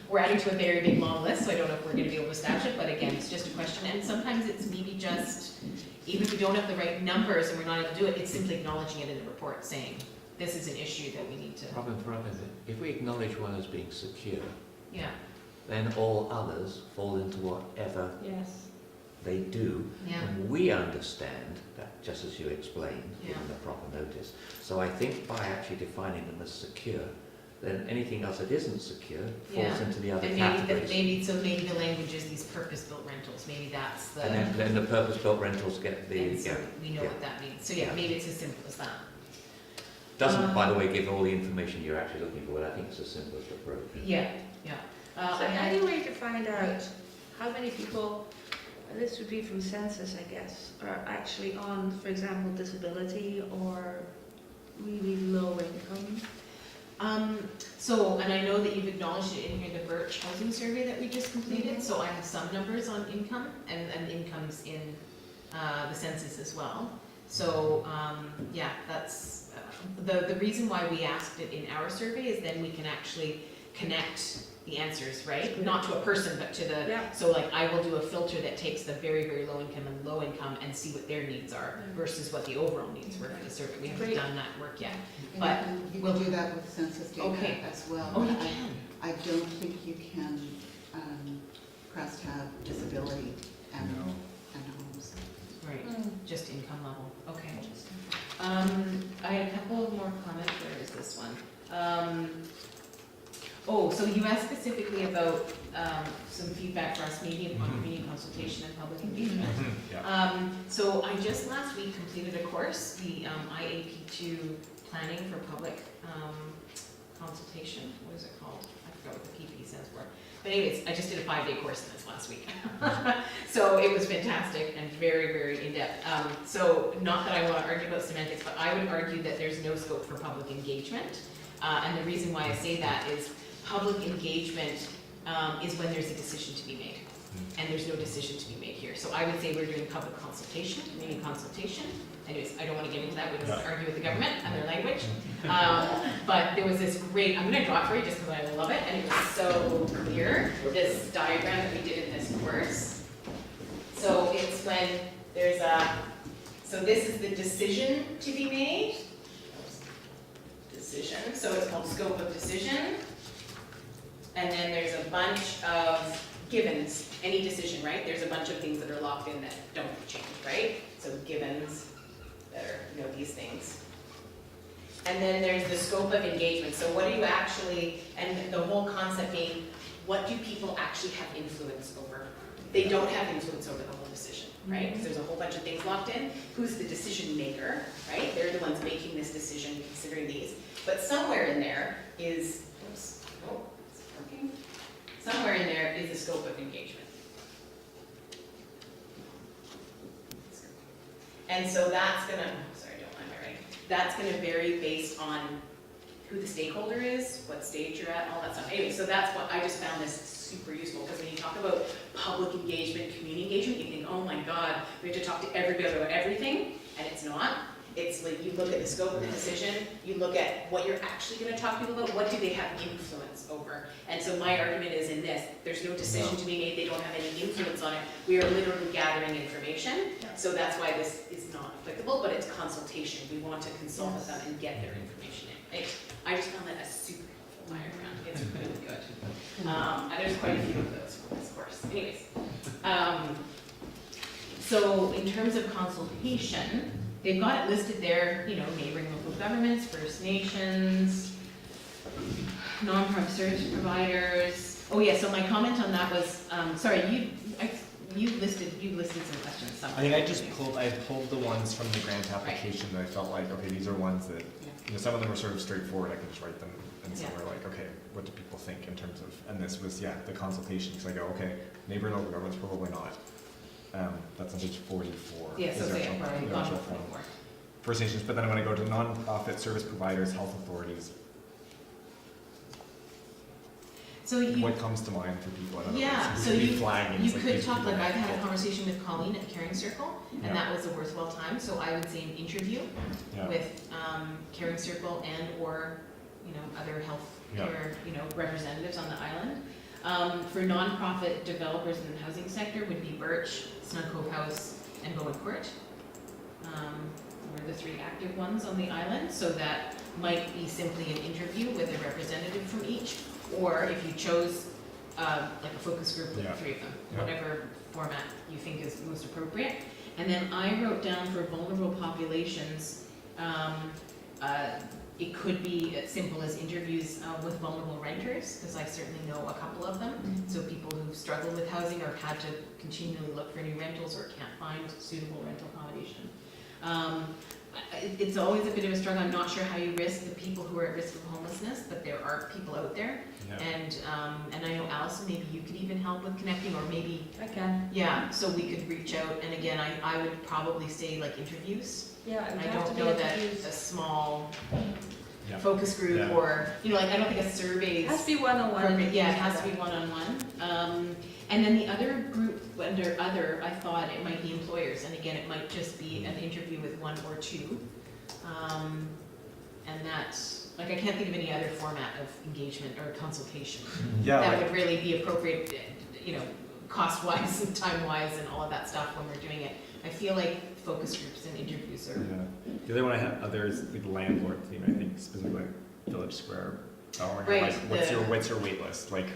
we're adding to a very big long list, so I don't know if we're gonna be able to establish it, but again, it's just a question. And sometimes it's maybe just, even if we don't have the right numbers and we're not able to do it, it's simply acknowledging it in the report, saying, this is an issue that we need to, Robyn, if we acknowledge one as being secure, yeah, then all others fall into whatever Yes. they do. yeah. And we understand that, just as you explained, given Yeah. the proper notice. So I think by actually defining them as secure, then anything else that isn't secure falls Yeah. into the other And categories. maybe the language is these purpose-built rentals, maybe that's the. And then the purpose-built rentals get the, And so yeah. we know what that means. So yeah, maybe it's as simple as that. Doesn't, by the way, give all the information you're actually looking for, but I think it's the simplest approach. Yeah, yeah. So any way to find out how many people, this would be from census, I guess, are actually on, for example, disability or really low income? And I know that you've acknowledged it in here, the Birch housing survey that we just completed, so I have some numbers on income and incomes in the census as well. So, yeah, that's, the reason why we asked it in our survey is then we can actually connect the answers, right? Not to a person, but to the, Yeah. so like I will do a filter that takes the very, very low income and low income and see what their needs are versus what the overall needs were for the survey. We haven't Great. done that work yet. And But you we'll- can do that with census data Okay. as well. Oh, you I- can? I don't think you can press tab disability and homes. Right, just income level, okay. I had a couple of more comments, where is this one? So you asked specifically about some feedback for us, maybe upon community consultation and public engagement. Yeah. So I just last week completed a course, the IAP2 planning for public consultation. What is it called? I forgot what the PP stands for. But anyways, I just did a 5-day course in this last week. So it was fantastic and very, very in-depth. So not that I want to argue about semantics, but I would argue that there's no scope for public engagement. And the reason why I say that is public engagement is when there's a decision to be made. And there's no decision to be made here. So I would say we're doing public consultation, community consultation. Anyways, I don't want to get into that. We don't argue with the government and their language. But there was this great, I'm going to draw it for you just because I love it. And it was so clear, this diagram that we did in this course. So it's when there's so this is the decision to be made. Decision, so it's called scope of decision. And then there's a bunch of givens, any decision, right? There's a bunch of things that are locked in that don't change, right? So givens that are, these things. And then there's the scope of engagement. So what do you actually, and the whole concept being, what do people actually have influence over? They don't have influence over the whole decision, right? Because there's a whole bunch of things locked in. Who's the decision maker, right? They're the ones making this decision, considering these. But somewhere in there is, oops, oh, is it working? Somewhere in there is a scope of engagement. And so that's gonna, sorry, don't mind my writing. That's gonna vary based on who the stakeholder is, what stage you're at, all that stuff. Anyway, so that's what I just found this super useful, because when you talk about public engagement, community engagement, you think, oh my God, we have to talk to everybody about everything, and it's not. It's like you look at the scope of the decision, you look at what you're actually going to talk to people about, what do they have influence over? And so my argument is in this, there's no decision to be made, they don't have any influence on it. We are literally gathering information, so that's why this is not applicable, but it's consultation. We want to consult with them and get their information in. I just found that a super helpful diagram. It's really good. And there's quite a few of those from this course. Anyways, so in terms of consultation, they've got it listed there, neighboring local governments, First Nations, non-profit service providers. Oh yeah, so my comment on that was, sorry, you listed some questions. I think I pulled the ones from the grant application that I felt like, okay, these are ones that, some of them were sort of straightforward, I can just write them, and some were like, okay, what do people think in terms of, and this was, the consultation, because I go, okay, neighboring local governments, probably not. That's on page 44. Yeah, so say I've gone to 44. First Nations, but then when I go to non-profit service providers, health authorities, so what comes to mind for people? I don't know, so you like could talk, like I've had a conversation with Colleen at Caring Circle, and that was a worthwhile time, so I would say an interview with Caring Circle and or, other health care, representatives on the island. For nonprofit developers in the housing sector would be Birch, Snug Cove House, and Bowen Court. Were the 3 active ones on the island, so that might be simply an interview with a representative from each, or if you chose like a focus group with the 3 of them, whatever format you think is most appropriate. And then I wrote down for vulnerable populations, it could be as simple as interviews with vulnerable renters, because I certainly know a couple of them. So people who've struggled with housing or had to continually look for new rentals or can't find suitable rental accommodation. It's always a bit of a struggle. I'm not sure how you risk the people who are at risk of homelessness, but there are people out there. And I know Allison, maybe you could even help with connecting, or maybe I can. Yeah, so we could reach out, and again, I would probably say like interviews. Yeah, I don't know that a small focus group or, like I don't think a survey It has to be one-on-one. Yeah, it has to be one-on-one. And then the other group, under other, I thought it might be employers, and again, it might just be an interview with 1 or 2. And that's, like I can't think of any other format of engagement or consultation that would really be appropriate, cost-wise and time-wise and all of that stuff when we're doing it. I feel like focus groups and interviews are... The other one I have, there's the landlord theme, I think specifically like Village Square. Right, what's your wait list? Like,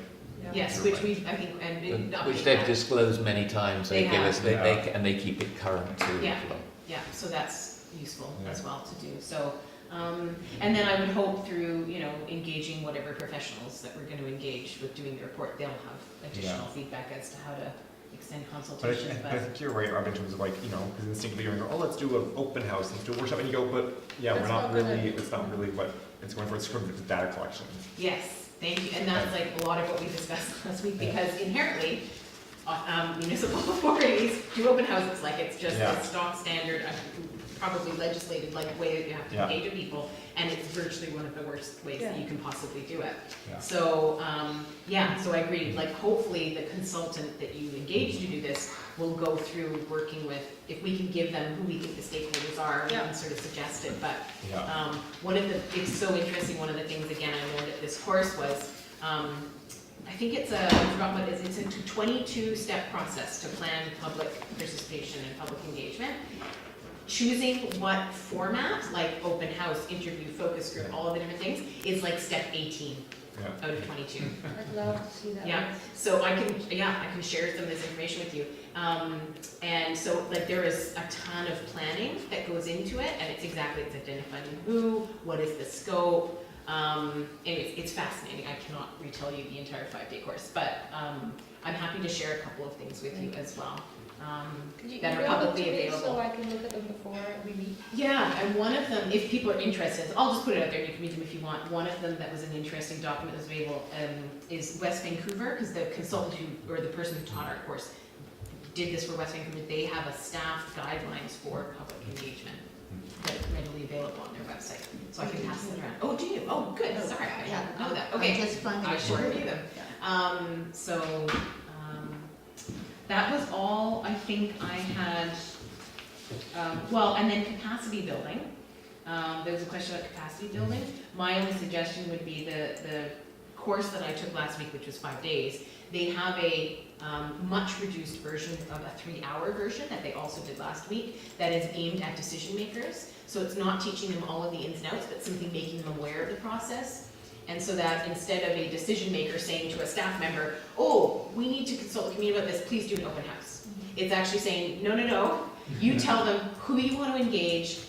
yes, which we, I think, and which they've disclosed many times. They give us, and they keep it current too. Yeah, so that's useful as well to do. So, and then I would hope through, engaging whatever professionals that we're going to engage with doing the report, they'll have additional feedback as to how to extend But I consultation, but I think you're right, Rob, in terms of like, you know, because instinctively you're going to go, oh, let's do an open house, let's do a workshop, and you go, but yeah, That's we're not not gonna- really, it's not really what it's going for, it's sort of the data collection. yes, thank you, and that's like a lot of what we discussed last week, because inherently, municipal authorities do open houses, like it's just Yeah. a stock standard, probably legislated, like way that you have to Yeah. engage with people, and it's virtually one of the worst ways that Yeah. you can possibly do it. Yeah. So, so I agree, like hopefully the consultant that you engage to do this will go through working with, if we can give them who we think the stakeholders are, we Yeah. can sort of suggest it, but Yeah. it's so interesting, one of the things, again, I learned at this course was, I think it's I forgot what it is, it's a 22-step process to plan public participation and public engagement. Choosing what format, like open house, interview, focus group, all of the different things, is like step 18 Yeah. out of 22. I'd love to see that. Yeah, so I can share some of this information with you. And so like there is a ton of planning that goes into it, and it's identifying who, what is the scope, and it's fascinating. I cannot retell you the entire 5-day course, but I'm happy to share a couple of things with you as well. Could you That are email them publicly to me available. so I can look at them before we meet? Yeah, and one of them, if people are interested, I'll just put it out there, you can read them if you want. One of them that was an interesting document that's available is West Vancouver, because the consultant who, or the person who taught our course did this for West Vancouver. They have a staff guidelines for public engagement that is readily available on their website. So I can pass them around. Oh, do you? Oh, good, sorry, I didn't know that. Okay, I'm just finding I it should for you. review them. Yeah. That was all I think I had. And then capacity building. There was a question about capacity building. My only suggestion would be the course that I took last week, which was 5 days. They have a much reduced version of a 3-hour version that they also did last week that is aimed at decision makers. So it's not teaching them all of the ins and outs, but simply making them aware of the process. And so that instead of a decision maker saying to a staff member, oh, we need to consult the community about this, please do an open house. It's actually saying, no, you tell them who you want to engage,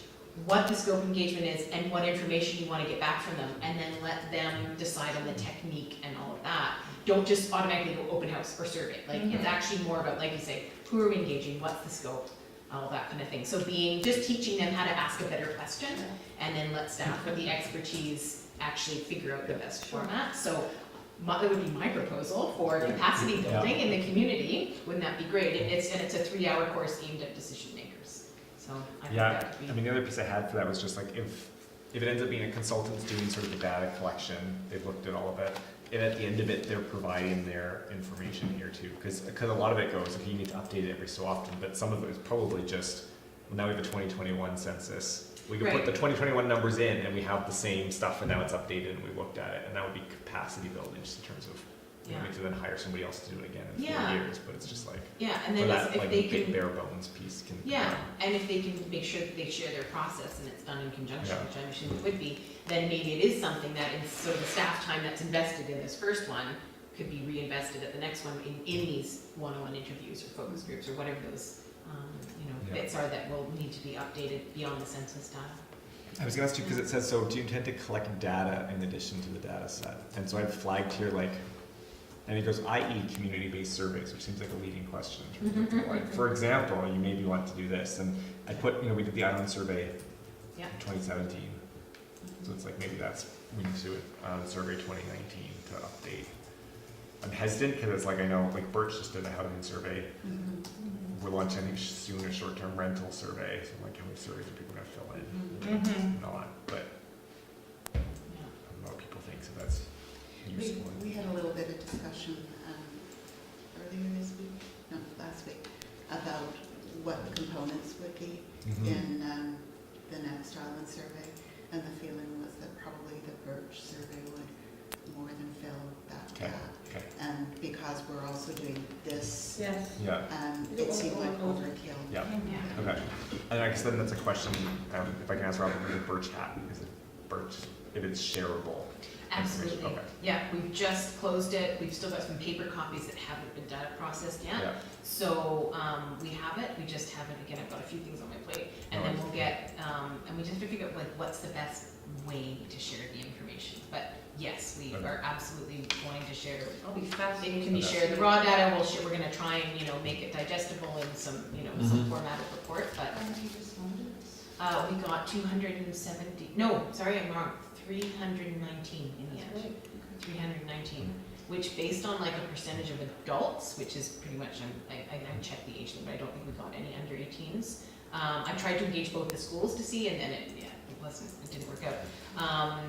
what the scope of engagement is, and what information you want to get back from them, and then let them decide on the technique and all of that. Don't just automatically go open house or survey. Like, it's actually more about, like you say, who are we engaging, what's the scope, all that kind of thing. So just teaching them how to ask a better question, and then let staff with the expertise actually figure out the best format. So that would be my proposal for capacity building in the community. Wouldn't that be great? It's a 3-hour course aimed at decision makers. So I think Yeah, that would be. I mean, the other piece I had for that was just like, if it ends up being a consultant's doing sort of the data collection, they've looked at all of it, and at the end of it, they're providing their information here too, because a lot of it goes, okay, you need to update it every so often, but some of it is probably just, well, now we have a 2021 census, we can put the 2021 numbers in, and we have the same stuff, and now it's updated, and we looked at it, and that would be capacity building, just in terms of, you know, we could then hire somebody else to do it again in 4 years, but it's just like, and then that if like they big can, bare bones piece can. and if they can make sure that they share their process and it's done in conjunction, Yeah. which I assume it would be, then maybe it is something that in sort of the staff time that's invested in this first one could be reinvested at the next one in these one-on-one interviews or focus groups or whatever those bits are that will need to be updated beyond the census data. I was gonna ask you, because it says, so do you intend to collect data in addition to the data set? And so I've flagged here like, and it goes, i.e. community-based surveys, which seems like a leading question in terms of like, for example, you maybe want to do this, and I put, we did the island survey in 2017, so it's like maybe we need to do a survey 2019 to update. I'm hesitant because it's like, I know like Birch just did a housing survey. We're launching, I think, soon a short-term rental survey, so I'm like, how many surveys are people gonna fill in? Not, but I don't know what people think, so that's useful. We had a little bit of discussion earlier this week, no, last week, about what the components would be in the next island survey, and the feeling was that probably the Birch survey would more than fill that gap. Okay. And because we're also doing this, Yeah. it seemed like overkill. Yeah. Okay. And I guess then that's a question, if I can ask Robyn, with the Birch hat, is it Birch, if it's shareable? Absolutely. Okay. Yeah, we've just closed it. We've still got some paper copies that haven't been data processed yet. Yeah. So, we have it. We just haven't, again, I've got a few things on my plate. And then we'll get, and we just have to figure out like what's the best way to share the information. But yes, we are absolutely going to share. I'll be fast. It can be shared. The raw data, we're gonna try and, make it digestible in some, some format of report, but. We got 270, no, sorry, I'm wrong, 319 in the end. 319, which based on like a percentage of adults, which is pretty much, I checked the age thing, but I don't think we got any under 18s. I tried to engage both the schools to see, and then it didn't work out.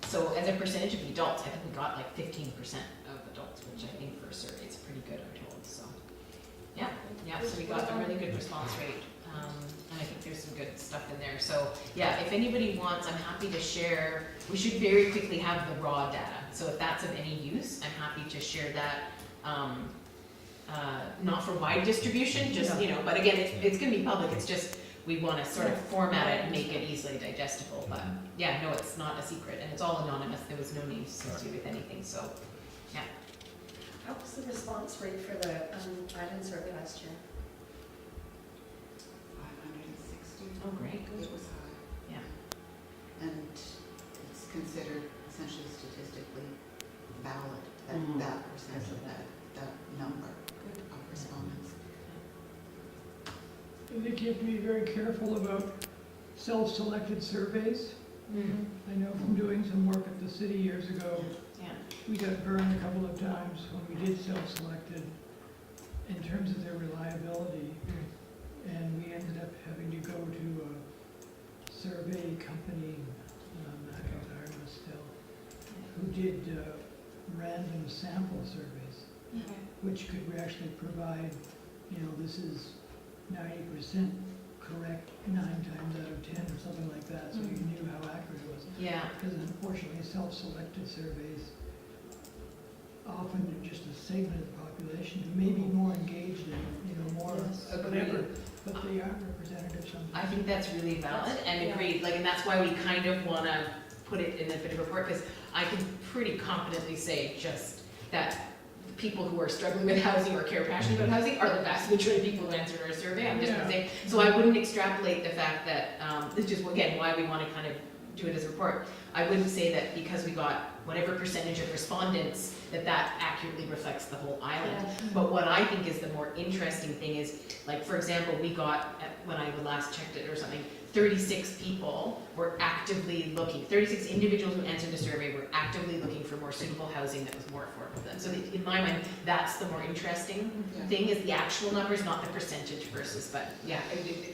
So as a percentage of the adults, I think we got like 15% of adults, which I think for a survey is pretty good, I'm told, so. Yeah, so we got a really good response rate. And I think there's some good stuff in there. So yeah, if anybody wants, I'm happy to share. We should very quickly have the raw data. So if that's of any use, I'm happy to share that. Not for wide distribution, just, but again, it's gonna be public. It's just, we want to sort of format it and make it easily digestible. But yeah, no, it's not a secret, and it's all anonymous. There was no names associated with anything, so yeah. What was the response rate for the island survey last year? 560. Oh, great. It was high. Yeah. And it's considered essentially statistically valid, that percent of that number of respondents. I think you have to be very careful about self-selected surveys. I know from doing some work at the city years ago, we got burned a couple of times when we did self-selected in terms of their reliability. And we ended up having to go to a survey company, I don't know still, who did random sample surveys, which could actually provide, this is 90% correct 9 times out of 10 or something like that, so you knew how accurate it was. Yeah. Because unfortunately, self-selected surveys often are just a segment of the population who may be more engaged in, more whatever, but they aren't representative sometimes. I think that's really valid and agreed, and that's why we kind of want to put it in a bit of a report, because I can pretty confidently say just that people who are struggling with housing or care passionate about housing are the vast majority of people who answered our survey. I'm just going to say, so I wouldn't extrapolate the fact that, this is just, again, why we want to kind of do it as a report. I wouldn't say that because we got whatever percentage of respondents, that accurately reflects the whole island. But what I think is the more interesting thing is, like, for example, we got, when I last checked it or something, 36 people were actively looking, 36 individuals who answered the survey were actively looking for more suitable housing that was more affordable for them. So in my mind, that's the more interesting thing, is the actual numbers, not the percentage versus, but yeah,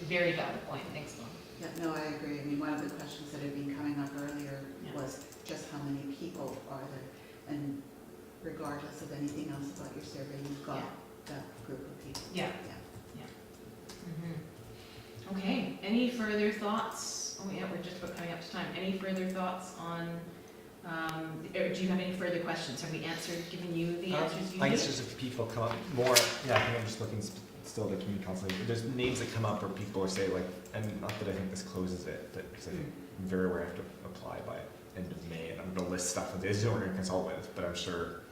very valid point. Thanks, Dawn. Yeah, no, I agree. I mean, one of the questions that had been coming up earlier was just how many people are there? And regardless of anything else about your survey, you've got that group of people. Yeah. Okay, any further thoughts? Oh yeah, we're just about coming up to time. Any further thoughts on, or do you have any further questions? Have we given you the answers you I need? guess just if people come up more, I think I'm just looking still at the community council. There's names that come up where people say like, and not that I think this closes it, but because I'm very aware I have to apply by end of May, and I'm going to list stuff that they don't want to consult with, but I'm sure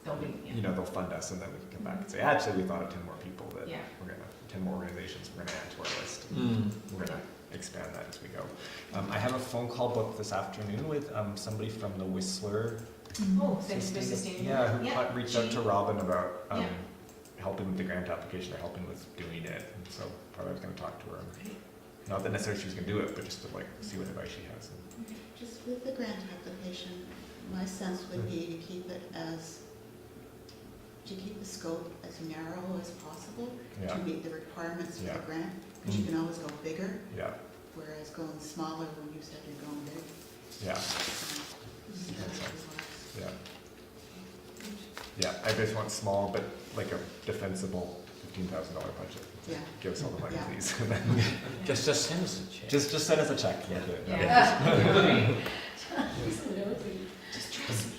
they'll fund us, and then we can come back and say, actually, we thought of 10 more people that we're going to, 10 more organizations we're going to add to our list. We're going to expand that as we go. I have a phone call booked this afternoon with somebody from the Whistler. Sustainability. Who reached out to Robyn about helping with the grant application, or helping with doing it. And so probably I was going to talk to her. Not that necessarily she was going to do it, but just to see what advice she has. Just with the grant application, my sense would be to keep the scope as narrow as possible to meet the requirements for the grant, because you can always go bigger. Whereas going smaller when you said you're going big. I just want small, but like a defensible $15,000 budget. Give us all the money, please. Just send us a check. Just send us a check. Just trust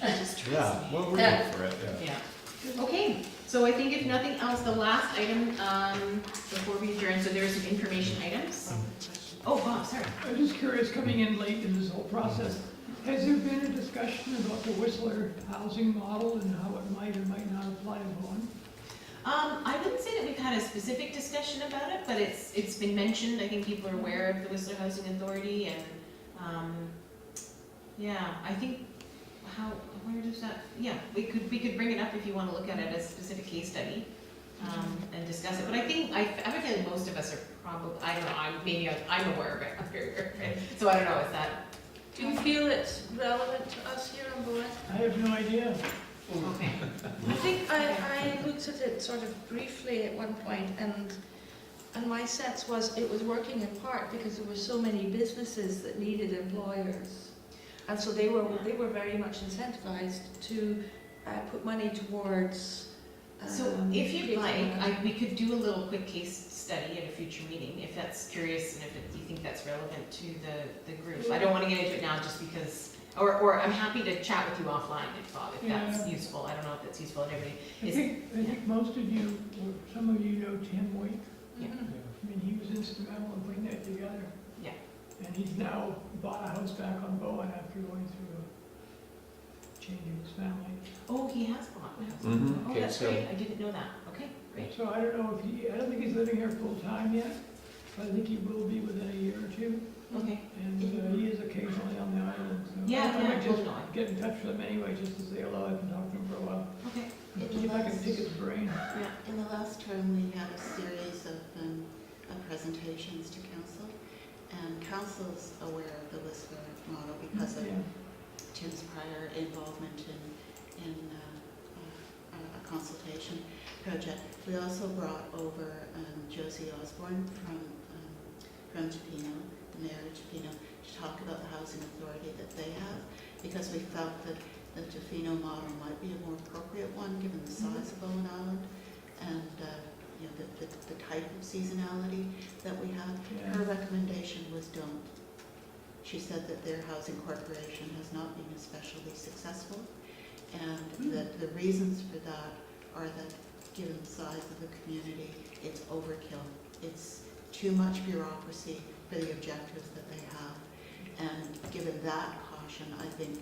me. Well, we're good for it. Okay, so I think if nothing else, the last item before we adjourn, so there are some information items. Oh, Bob, sorry. I'm just curious, coming in late in this whole process, Has there been a discussion about the Whistler housing model and how it might or might not apply to Vaughan? I wouldn't say that we've had a specific discussion about it, but it's been mentioned. I think people are aware of the Whistler Housing Authority, and yeah, I think where does that? Yeah, we could bring it up if you want to look at it as a specific case study and discuss it. But I have a feeling most of us are probably, I don't know. I'm aware of it. I'm very aware of it. So I don't know. Is that? Do you feel it's relevant to us here on board? I have no idea. Okay. I think I looked at it sort of briefly at one point, and my sense was it was working in part because there were so many businesses that needed employers, and so they were very much incentivized to put money towards. So if you'd like, we could do a little quick case study at a future meeting, if that's curious and if you think that's relevant to the group. I don't want to get into it now just because, or I'm happy to chat with you offline if that's useful. I don't know if that's useful to everybody. I think most of you, or some of you know Tim Wake. Yeah. I mean, he was instrumental in putting that together. Yeah. And he's now bought a house back on Bowen after going through a change in his family. Oh, he has bought a house. Mhm. Oh, Okay, that's so- great. I didn't know that. Okay, great. So I don't know if I don't think he's living here full time yet, but I think he will be within a year or two. Okay. And he is occasionally on the island, so Yeah, I might yeah, just we'll know. get in touch with him anyway, just to say hello. I haven't talked to him for a while. Okay. See if I can pick his brain. Yeah. In the last term, we had a series of presentations to council, and council's aware of the Whistler model because of Yeah. Tim's prior involvement in a consultation project. We also brought over Josie Osborne from Topino, the mayor of Topino, to talk about the housing authority that they have, because we felt that the Tofino model might be a more appropriate one given the size of Bowen Island and the type of seasonality that we have. Yeah. Her recommendation was don't. She said that their housing corporation has not been especially successful, and that the reasons for that are that given the size of the community, it's overkill. It's too much bureaucracy for the objectives that they have. And given that caution, I think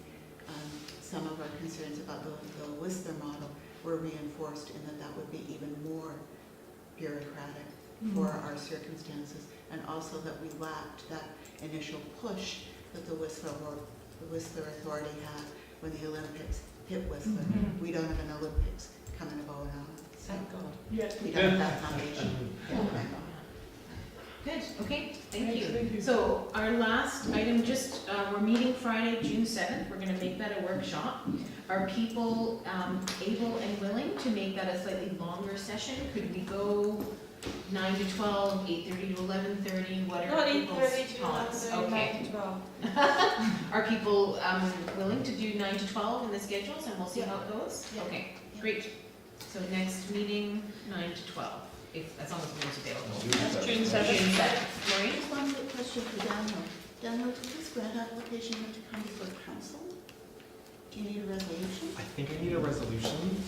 some of our concerns about the Whistler model were reinforced in that would be even more bureaucratic for our circumstances, and also that we lacked that initial push that the Whistler Authority had when the Olympics hit Whistler. We don't have an Olympics coming to Bowen Island. So Thank God. Yeah. we don't have that foundation. Good, okay, thank Thank you. you. So our last item, we're meeting Friday, June 7th. We're gonna make that a workshop. Are people able and willing to make that a slightly longer session? Could we go 9 to 12, 8:30 to 11:30, what are Not people's 8:30 to thoughts? 11:30, Okay. 9 to 12. Are people willing to do 9 to 12 in the schedules, and we'll see how it goes? Yeah. Okay, great. So next meeting, 9 to 12, as long as one's available. That's June June 7th. 7th. Maureen? Just one quick question for Daniel. Daniel, does this grant application have to come before council? Do you need a resolution? I think I need a resolution,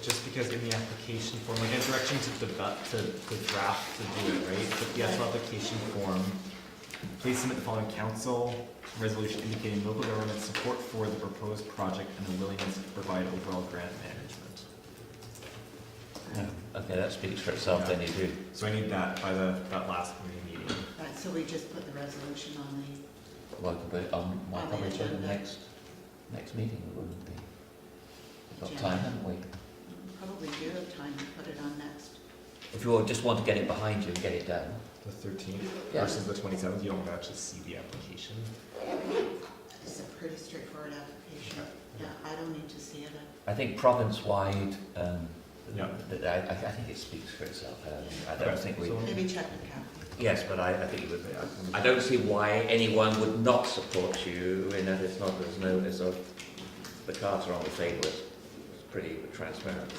just because in the application form, like a direction to draft to do it, right? But the actual application form, please submit the following council resolution indicating local government support for the proposed project and the willingness to provide overall grant management. Okay, that speaks for itself, then you do. So I need that by that last meeting. Right, so we just put the resolution on the, Well, I could put it on my On the comments on the agenda. next meeting, it wouldn't be. We've got Agenda. time, haven't we? probably do have time to put it on next. If you just want to get it behind you and get it done. The 13th Yeah. versus the 27th, you don't actually see the application. It's a pretty straightforward application. Yeah, I don't need to see it. I think province-wide, Yeah. I think it speaks for itself. I don't Okay, think we... so- Maybe check with Kathy. Yes, but I think it would be. I don't see why anyone would not support you in that it's not, the cards are on the table, it's pretty transparent.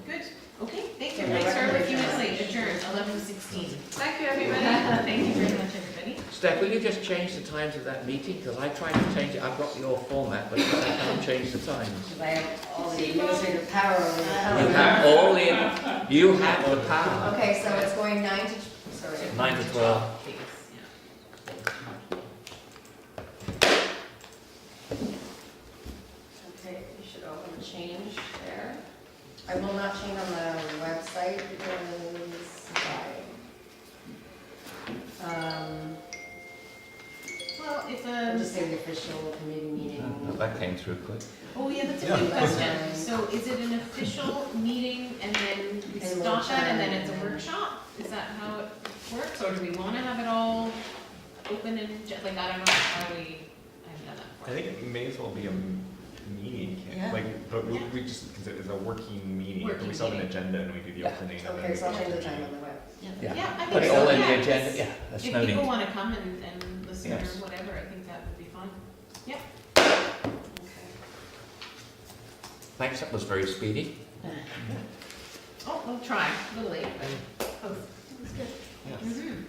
Good, okay, thank you. Yeah, Thanks for a few recommendation. minutes late, adjourned, 11:16. Thank you, everybody. Thank you very much, everybody. Steph, will you just change the times of that meeting? Because I tried to change it, I've got your format, but I can't change the times. Because I have all the administrative power over the You calendar. have all the, you have the power. Okay, so it's going 9 to, sorry. 9 to 12. Please, yeah. I will not change on the website because Well, if I'll just say the official committee meeting. Oh, that came through quick. oh yeah, that's a Yeah. good question. So is it an official meeting and then we And stop that and then it's a workshop. workshop? Is that how it works, or do we wanna have it all open and, like, I don't know how we, I haven't done that I before. think it may as well be a meeting, Yeah. like, but Yeah. we just, because it is a working meeting, but Working we still have an meeting. agenda and we do the Yeah. opening and then. Okay, we so I'll go change to the time on the web. Yeah, I Put think it so, all in the yeah, agenda, 'cause yeah, that's if no need. people wanna come and listen or Yes. whatever, I think that would be fun. Thanks, that was very speedy. Oh, we'll try, a little late, but. Yeah. Mhm.